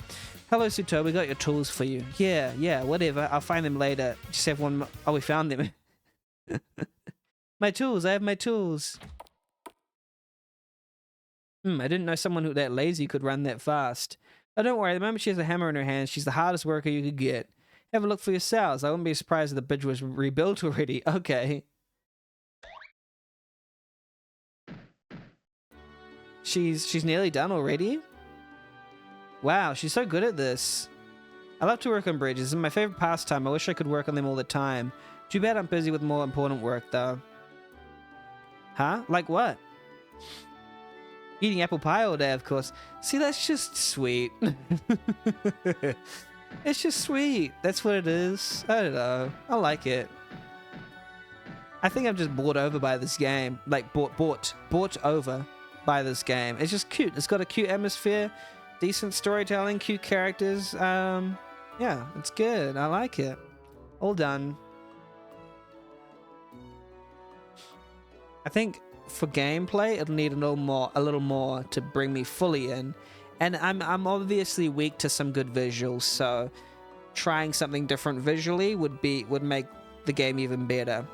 Hello, Suto, we got your tools for you. Yeah, whatever. I'll find them later. Just have one. Oh, we found them. My tools. I have my tools. I didn't know someone who that lazy could run that fast. Oh, don't worry. The moment she has a hammer in her hand, she's the hardest worker you could get. Have a look for yourselves. I wouldn't be surprised if the bridge was rebuilt already. Okay. She's nearly done already? Wow, she's so good at this. I love to work on bridges. It's my favorite pastime. I wish I could work on them all the time. Too bad I'm busy with more important work, though. Huh? Like what? Eating apple pie all day, of course. See, that's just sweet. It's just sweet. That's what it is. I don't know. I like it. I think I'm just bored over by this game. Like, bought over by this game. It's just cute. It's got a cute atmosphere, decent storytelling, cute characters. Yeah, it's good. I like it. All done. I think for gameplay, it'll need a little more to bring me fully in. And I'm obviously weak to some good visuals, so trying something different visually would make the game even better.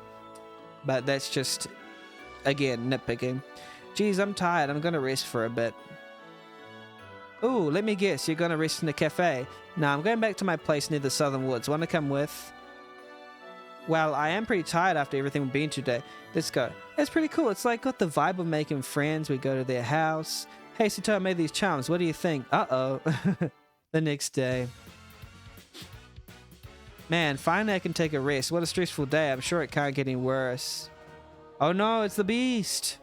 But that's just, again, nitpicking. Geez, I'm tired. I'm gonna rest for a bit. Ooh, let me guess, you're gonna rest in the cafe. Nah, I'm going back to my place near the Southern Woods. Wanna come with? Well, I am pretty tired after everything we've been to today. Let's go. It's pretty cool. It's like got the vibe of making friends. We go to their house. Hey, Suto, I made these charms. What do you think? Uh-oh. The next day. Man, finally I can take a rest. What a stressful day. I'm sure it can't get any worse. Oh no, it's the beast.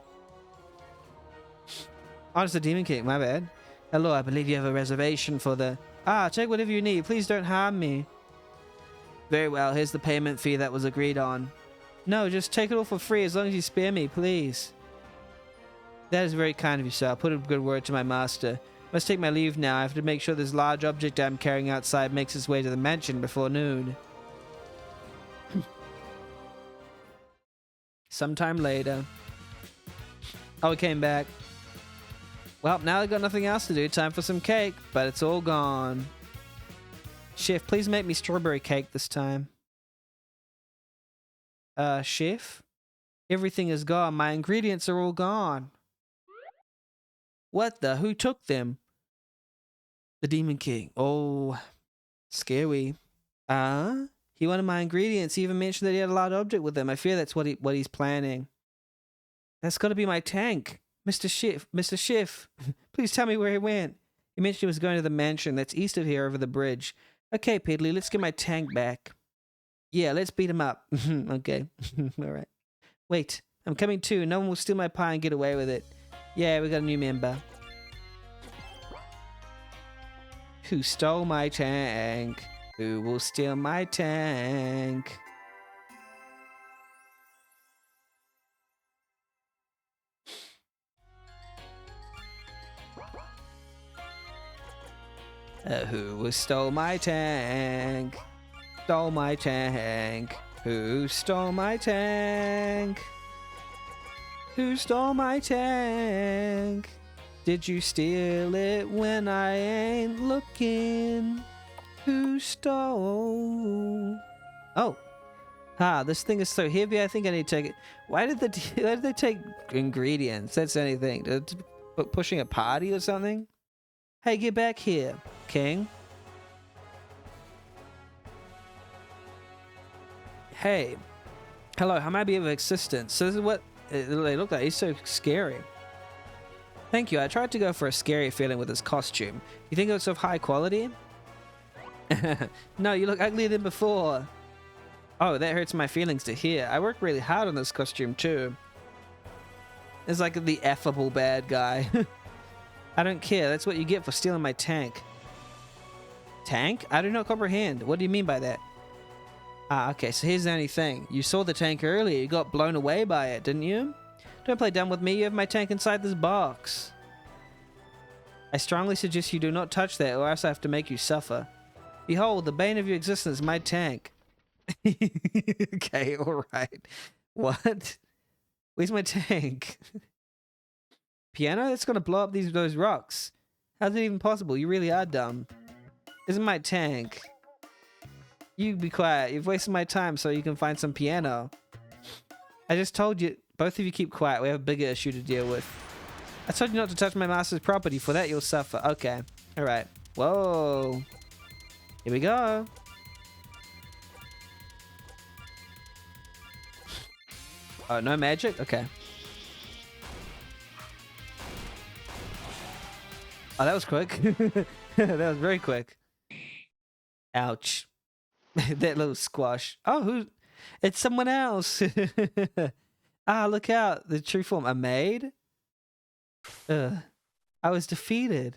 Oh, it's the Demon King. My bad. Hello, I believe you have a reservation for the... Take whatever you need. Please don't harm me. Very well, here's the payment fee that was agreed on. No, just take it all for free as long as you spare me, please. That is very kind of you, sir. I'll put a good word to my master. Must take my leave now. I have to make sure this large object I'm carrying outside makes its way to the mansion before noon. Sometime later. Oh, we came back. Well, now I've got nothing else to do. Time for some cake, but it's all gone. Chef, please make me strawberry cake this time. Chef? Everything is gone. My ingredients are all gone. What the? Who took them? The Demon King. Oh, scary. He wanted my ingredients. He even mentioned that he had a large object with him. I fear that's what he's planning. That's got to be my tank. Mr. Chef, please tell me where he went. He mentioned he was going to the mansion that's east of here over the bridge. Okay, Piddly, let's get my tank back. Yeah, let's beat him up. Okay. All right. Wait, I'm coming too. No one will steal my pie and get away with it. Yeah, we got a new member. Who stole my tank? Who will steal my tank? Who stole my tank? Stole my tank. Who stole my tank? Who stole my tank? Did you steal it when I ain't looking? Who stole? Oh. This thing is so heavy, I think I need to take it. Why did they take ingredients? That's anything. Pushing a party or something? Hey, get back here, King. Hey. Hello, how may I be of assistance? So this is what they look like. He's so scary. Thank you. I tried to go for a scary feeling with his costume. You think it was of high quality? No, you look uglier than before. Oh, that hurts my feelings to hear. I worked really hard on this costume too. It's like the affable bad guy. I don't care. That's what you get for stealing my tank. Tank? I do not comprehend. What do you mean by that? Okay, so here's the only thing. You saw the tank earlier. You got blown away by it, didn't you? Don't play dumb with me. You have my tank inside this box. I strongly suggest you do not touch that, or else I have to make you suffer. Behold, the bane of your existence, my tank. Okay, alright. What? Where's my tank? Piano? That's gonna blow up those rocks. How's it even possible? You really are dumb. This is my tank. You be quiet. You've wasted my time so you can find some piano. I just told you, both of you keep quiet. We have a bigger issue to deal with. I told you not to touch my master's property. For that, you'll suffer. Okay. Alright. Whoa. Here we go. Oh, no magic? Okay. Oh, that was quick. That was very quick. Ouch. That little squash. Oh, who? It's someone else. Look out. The true form. A maid? I was defeated.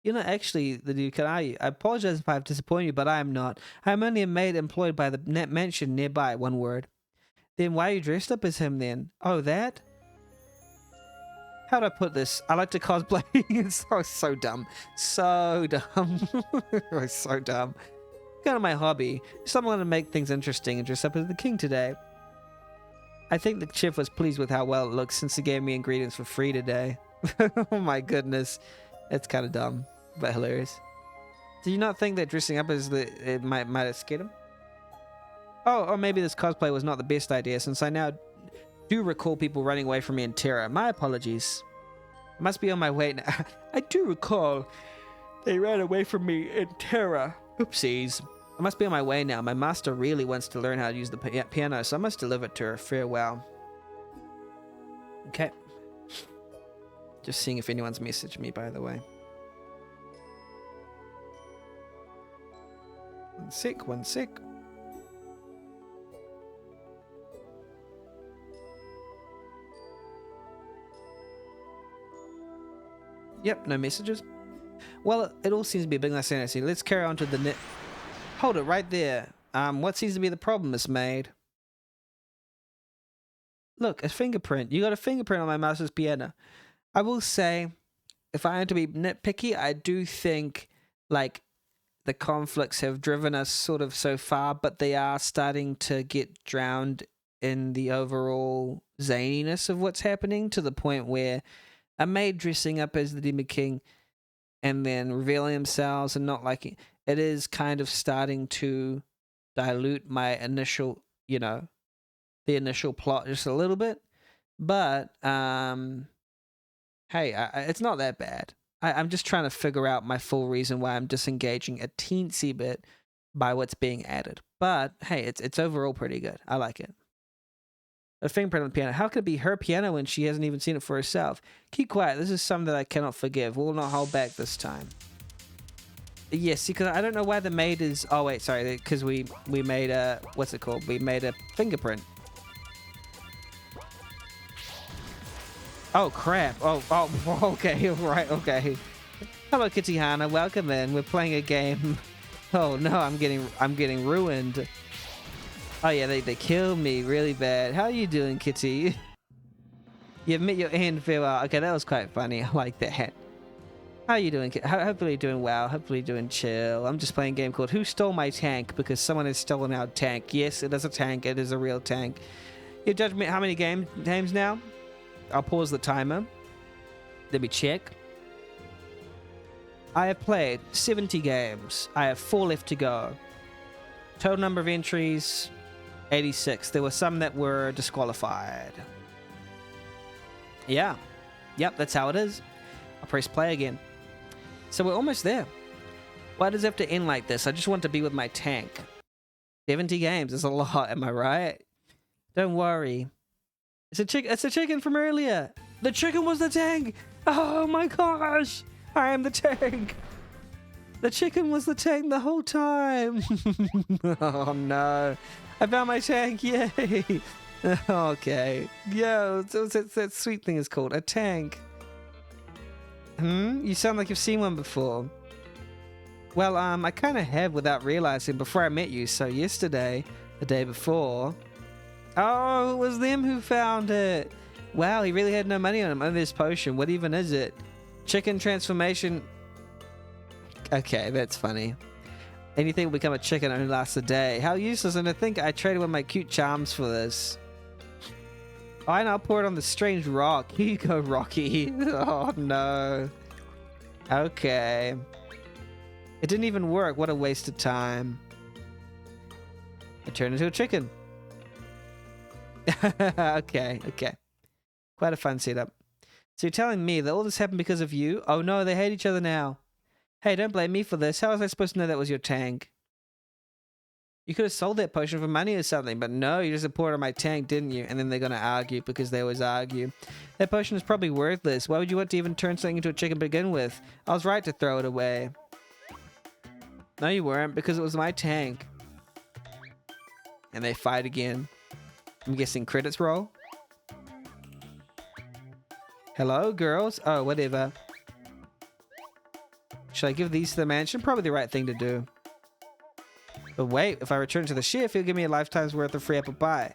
You're not actually the dude, are you? I apologize if I've disappointed you, but I am not. I am only a maid employed by the net mansion nearby. One word. Then why are you dressed up as him then? Oh, that? How do I put this? I like to cosplay. It's so dumb. So dumb. It's so dumb. Kind of my hobby. Someone to make things interesting and dress up as the king today. I think the chef was pleased with how well it looks since he gave me ingredients for free today. Oh my goodness. It's kind of dumb, but hilarious. Do you not think that dressing up as it might have scared him? Oh, or maybe this cosplay was not the best idea, since I now do recall people running away from me in terror. My apologies. I must be on my way now. I do recall they ran away from me in terror. Oopsies. I must be on my way now. My master really wants to learn how to use the piano, so I must deliver to her. Farewell. Okay. Just seeing if anyone's messaged me, by the way. One sec. Yep, no messages. Well, it all seems to be a big nice fantasy. Let's carry on to the net. Hold it right there. What seems to be the problem, Miss Maid? Look, a fingerprint. You got a fingerprint on my master's piano. I will say, if I am to be nitpicky, I do think, like, the conflicts have driven us sort of so far, but they are starting to get drowned in the overall zaniness of what's happening, to the point where a maid dressing up as the Demon King and then revealing themselves and not liking it is kind of starting to dilute my initial, the initial plot just a little bit. But hey, it's not that bad. I'm just trying to figure out my full reason why I'm disengaging a teensy bit by what's being added. But hey, it's overall pretty good. I like it. A fingerprint on the piano. How could it be her piano when she hasn't even seen it for herself? Keep quiet. This is something that I cannot forgive. We'll not hold back this time. Yes, because I don't know why the maid is... Oh, wait, sorry. Because we made a... What's it called? We made a fingerprint. Oh, crap. Oh, okay. Right, okay. Hello, Kitty Hana. Welcome in. We're playing a game. Oh, no. I'm getting ruined. Oh yeah, they killed me really bad. How are you doing, Kitty? You admit your end farewell. Okay, that was quite funny. I like that. How you doing? Hopefully you're doing well. Hopefully you're doing chill. I'm just playing a game called Who Stole My Tank? Because someone has stolen our tank. Yes, it is a tank. It is a real tank. You judge me how many games now? I'll pause the timer. Let me check. I have played 70 games. I have 4 left to go. Total number of entries, 86. There were some that were disqualified. Yeah. Yep, that's how it is. I'll press play again. So we're almost there. Why does it have to end like this? I just want to be with my tank. 70 games is a lot, am I right? Don't worry. It's a chicken from earlier. The chicken was the tank. Oh my gosh. I am the tank. The chicken was the tank the whole time. Oh no. I found my tank. Yay. Okay. Yo, that sweet thing is called a tank. You sound like you've seen one before. Well, I kind of have without realizing before I met you. So yesterday, the day before. Oh, it was them who found it. Wow, he really had no money on him. Oh, this potion. What even is it? Chicken transformation. Okay, that's funny. Anything will become a chicken only lasts a day. How useless. And I think I traded one of my cute charms for this. Oh, and I'll pour it on the strange rock. Here you go, Rocky. Oh, no. Okay. It didn't even work. What a waste of time. I turned into a chicken. Okay. Quite a fun setup. So you're telling me that all this happened because of you? Oh, no, they hate each other now. Hey, don't blame me for this. How was I supposed to know that was your tank? You could have sold that potion for money or something, but no, you just poured it on my tank, didn't you? And then they're going to argue because they always argue. That potion is probably worthless. Why would you want to even turn something into a chicken to begin with? I was right to throw it away. No, you weren't, because it was my tank. And they fight again. I'm guessing credits roll. Hello, girls? Oh, whatever. Should I give these to the mansion? Probably the right thing to do. But wait, if I return to the chef, he'll give me a lifetime's worth of free apple pie.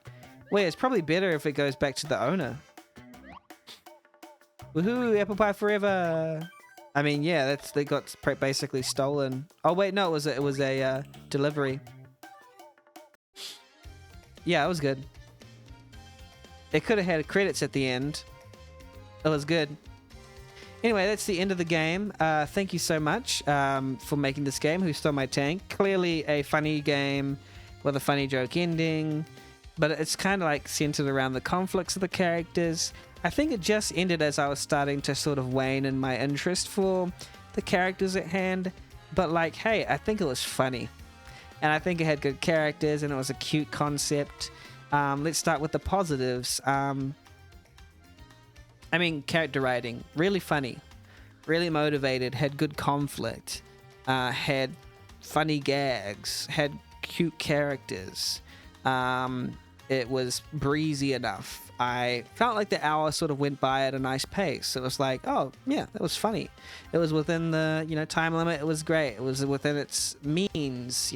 Wait, it's probably better if it goes back to the owner. Woohoo, apple pie forever. I mean, yeah, they got basically stolen. Oh wait, no, it was a delivery. Yeah, it was good. It could have had credits at the end. It was good. Anyway, that's the end of the game. Thank you so much for making this game, Who Stole My Tank. Clearly a funny game with a funny joke ending, but it's kind of like centered around the conflicts of the characters. I think it just ended as I was starting to sort of wane in my interest for the characters at hand. But like, hey, I think it was funny. And I think it had good characters and it was a cute concept. Let's start with the positives. I mean, character writing, really funny, really motivated, had good conflict, had funny gags, had cute characters. It was breezy enough. I felt like the hour sort of went by at a nice pace. It was like, oh, yeah, that was funny. It was within the, time limit. It was great. It was within its means,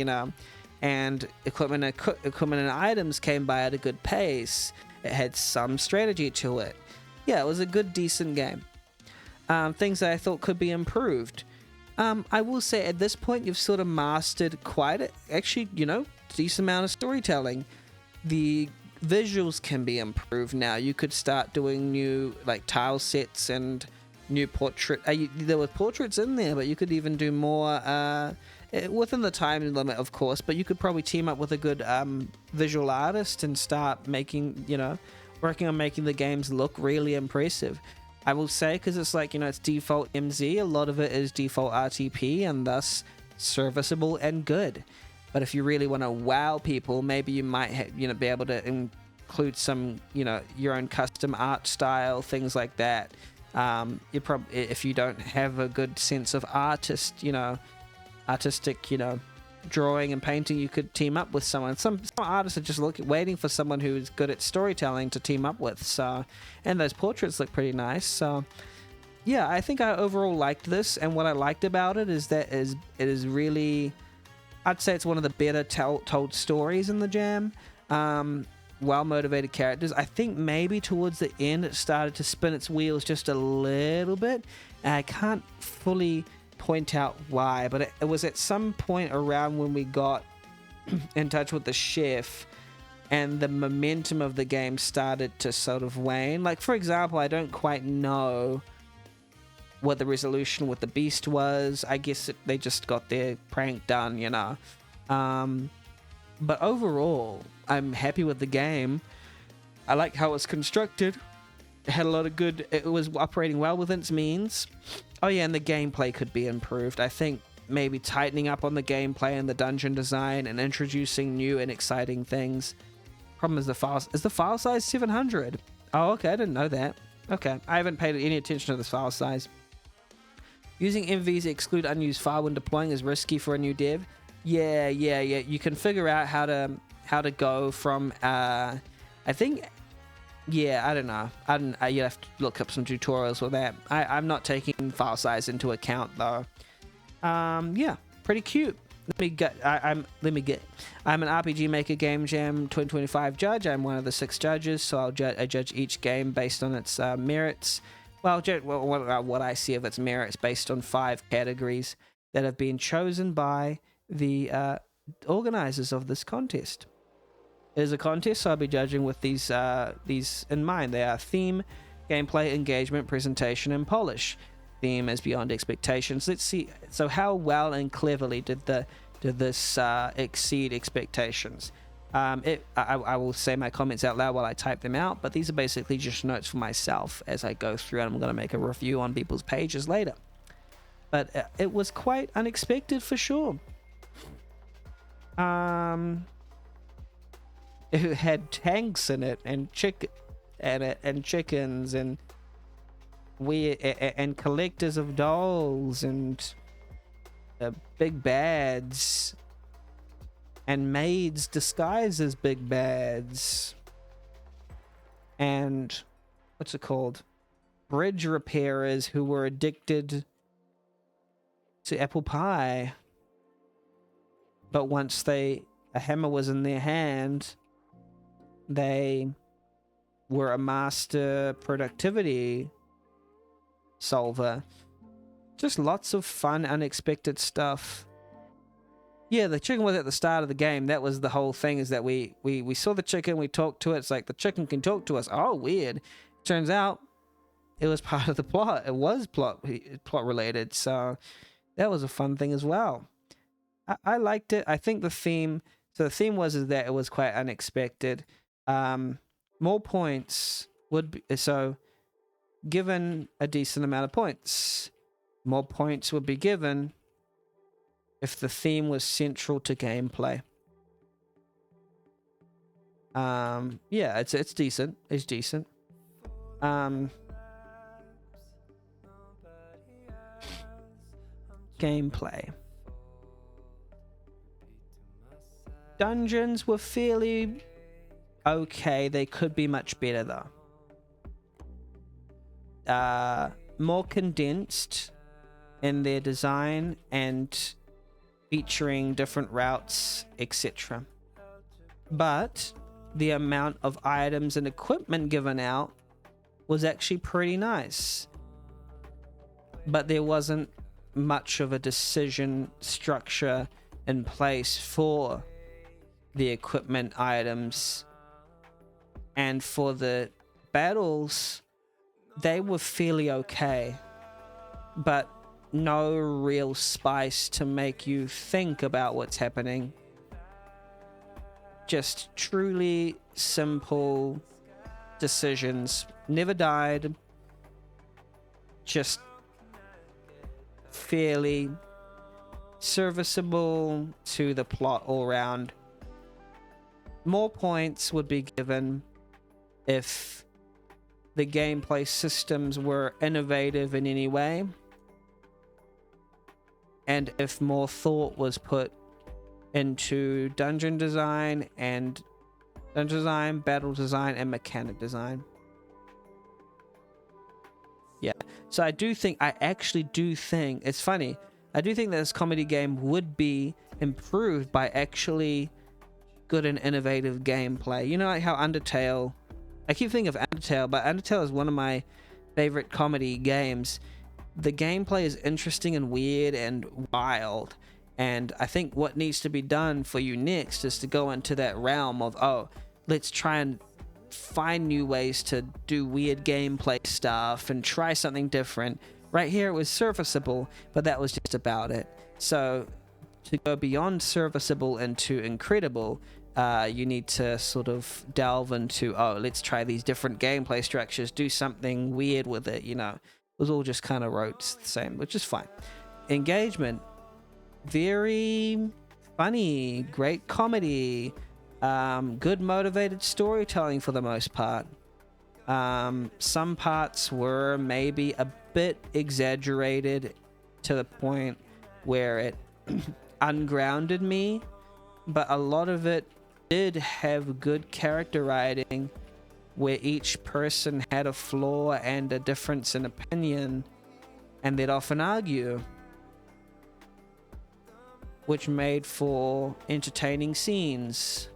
and equipment and items came by at a good pace. It had some strategy to it. Yeah, it was a good, decent game. Things that I thought could be improved. I will say at this point, you've sort of mastered decent amount of storytelling. The visuals can be improved now. You could start doing new, tile sets and new portrait. There were portraits in there, but you could even do more within the time limit, of course. But you could probably team up with a good visual artist and start making, working on making the games look really impressive. I will say, because it's it's default MZ, a lot of it is default RTP and thus serviceable and good. But if you really want to wow people, maybe you might be able to include some your own custom art style, things like that. You probably, if you don't have a good sense of artistic drawing and painting, you could team up with someone. Some artists are just waiting for someone who's good at storytelling to team up with. So, and those portraits look pretty nice. So, yeah, I think I overall liked this. And what I liked about it is that it is really, I'd say it's one of the better told stories in the jam. Well-motivated characters. I think maybe towards the end it started to spin its wheels just a little bit, And I can't fully point out why, but it was at some point around when we got in touch with the chef and the momentum of the game started to sort of wane. Like, for example, I don't quite know what the resolution with the beast was. I guess they just got their prank done, you know. But overall, I'm happy with the game. I like how it's constructed. It had a lot of good... It was operating well within its means. Oh yeah, and the gameplay could be improved. I think maybe tightening up on the gameplay and the dungeon design and introducing new and exciting things. Problem is the file... Is the file size 700? Oh, okay, I didn't know that. Okay, I haven't paid any attention to this file size. Using MVs to exclude unused file when deploying is risky for a new dev. Yeah. You can figure out how to go from... I think... Yeah, I don't know. You have to look up some tutorials for that. I'm not taking file size into account though. Yeah, pretty cute. I'm an RPG Maker Game Jam 2025 judge. I'm one of the 6 judges, so I judge each game based on its merits. Well, what I see of its merits based on 5 categories that have been chosen by the organizers of this contest. It is a contest, so I'll be judging with these in mind. They are theme, gameplay, engagement, presentation, and polish. Theme is beyond expectations. Let's see. So how well and cleverly did this exceed expectations? I will say my comments out loud while I type them out, but these are basically just notes for myself as I go through, and I'm going to make a review on people's pages later. But it was quite unexpected for sure. It had tanks in it and chickens and and collectors of dolls and big bads and maids disguised as big bads and what's it called? Bridge repairers who were addicted to apple pie, but once a hammer was in their hand, they were a master productivity solver. Just lots of fun, unexpected stuff. Yeah, the chicken was at the start of the game. That was the whole thing, is that we saw the chicken, we talked to it. It's like, the chicken can talk to us. Oh, weird. Turns out it was part of the plot. It was plot related. So that was a fun thing as well. I liked it. I think the theme... So the theme was that it was quite unexpected. More points would be... So, given a decent amount of points, more points would be given if the theme was central to gameplay. Yeah, it's decent. It's decent. Gameplay. Dungeons were fairly okay. They could be much better though. More condensed in their design and featuring different routes, etc. But the amount of items and equipment given out was actually pretty nice. But there wasn't much of a decision structure in place for the equipment items, and for the battles they were fairly okay, but no real spice to make you think about what's happening. Just truly simple decisions. Never died. Just fairly serviceable to the plot all round. More points would be given if the gameplay systems were innovative in any way, and if more thought was put into dungeon design, battle design, and mechanic design. Yeah, so I actually do think it's funny. I do think that this comedy game would be improved by actually good and innovative gameplay. You know, like how Undertale, I keep thinking of Undertale, but Undertale is one of my favorite comedy games. the gameplay is interesting and weird and wild. And I think what needs to be done for you next is to go into that realm of, oh, let's try and find new ways to do weird gameplay stuff and try something different. Right here it was serviceable, but that was just about it. So to go beyond serviceable into incredible, you need to sort of delve into, oh, let's try these different gameplay structures, do something weird with it, you know. It was all just kind of wrote the same, which is fine. Engagement, very funny, great comedy, good motivated storytelling for the most part. Some parts were maybe a bit exaggerated to the point where it ungrounded me, but a lot of it did have good character writing where each person had a flaw and a difference in opinion, and they'd often argue, which made for entertaining scenes.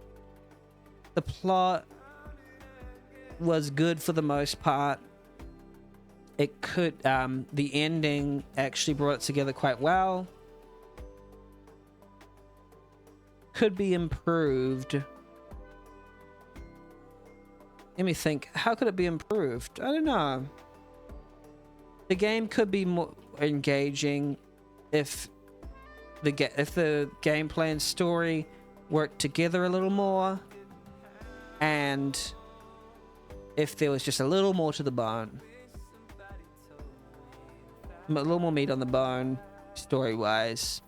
The plot was good for the most part. It could, the ending actually brought it together quite well. Could be improved. Let me think. How could it be improved? I don't know. The game could be more engaging if the gameplay and story worked together a little more, and if there was just a little more to the bone, a little more meat on the bone, story-wise,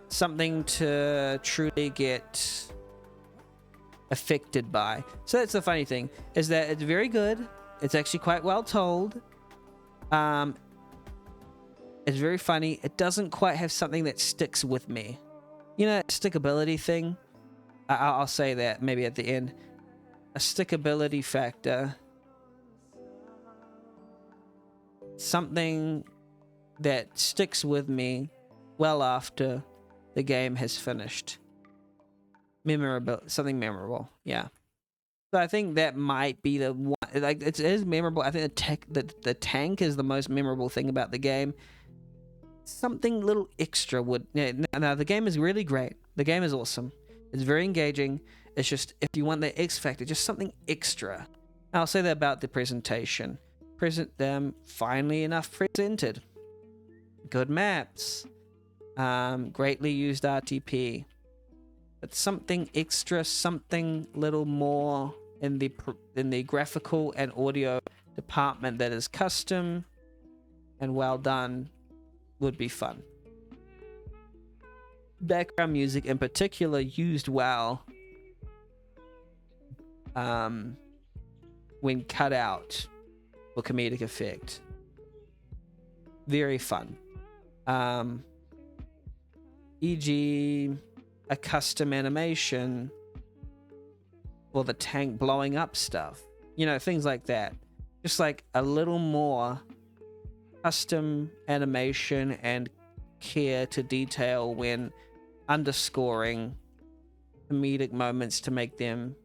something to truly get affected by. So that's the funny thing, is that it's very good. It's actually quite well told. It's very funny. It doesn't quite have something that sticks with me. You know, stickability thing. I'll say that maybe at the end. A stickability factor. Something that sticks with me well after the game has finished. Memorable, something memorable, yeah. So I think that might be the one. Like, it is memorable. I think the tank is the most memorable thing about the game. Something little extra would. Yeah, no, the game is really great. The game is awesome. It's very engaging. It's just, if you want the X factor, just something extra. And I'll say that about the presentation. Finally enough presented. Good maps. Greatly used RTP. But something extra, something little more in the graphical and audio department that is custom and well done would be fun. Background music in particular used well when cut out for comedic effect. Very fun. E.g. a custom animation for the tank blowing up stuff. You know, things like that. Just like a little more custom animation and care to detail when underscoring comedic moments to make them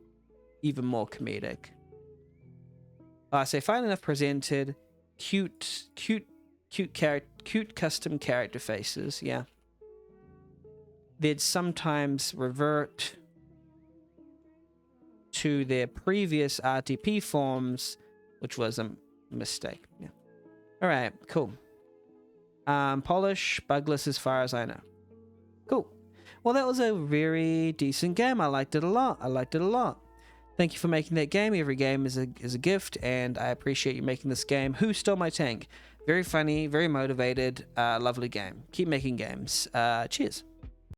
even more comedic. I say fine enough presented, cute custom character faces, yeah. They'd sometimes revert to their previous RTP forms, which was a mistake. Yeah. All right, cool. Polish, bugless as far as I know. Cool. Well, that was a very decent game. I liked it a lot. Thank you for making that game. Every game is a gift, and I appreciate you making this game. Who Stole My Tank? Very funny, very motivated, lovely game. Keep making games. Cheers.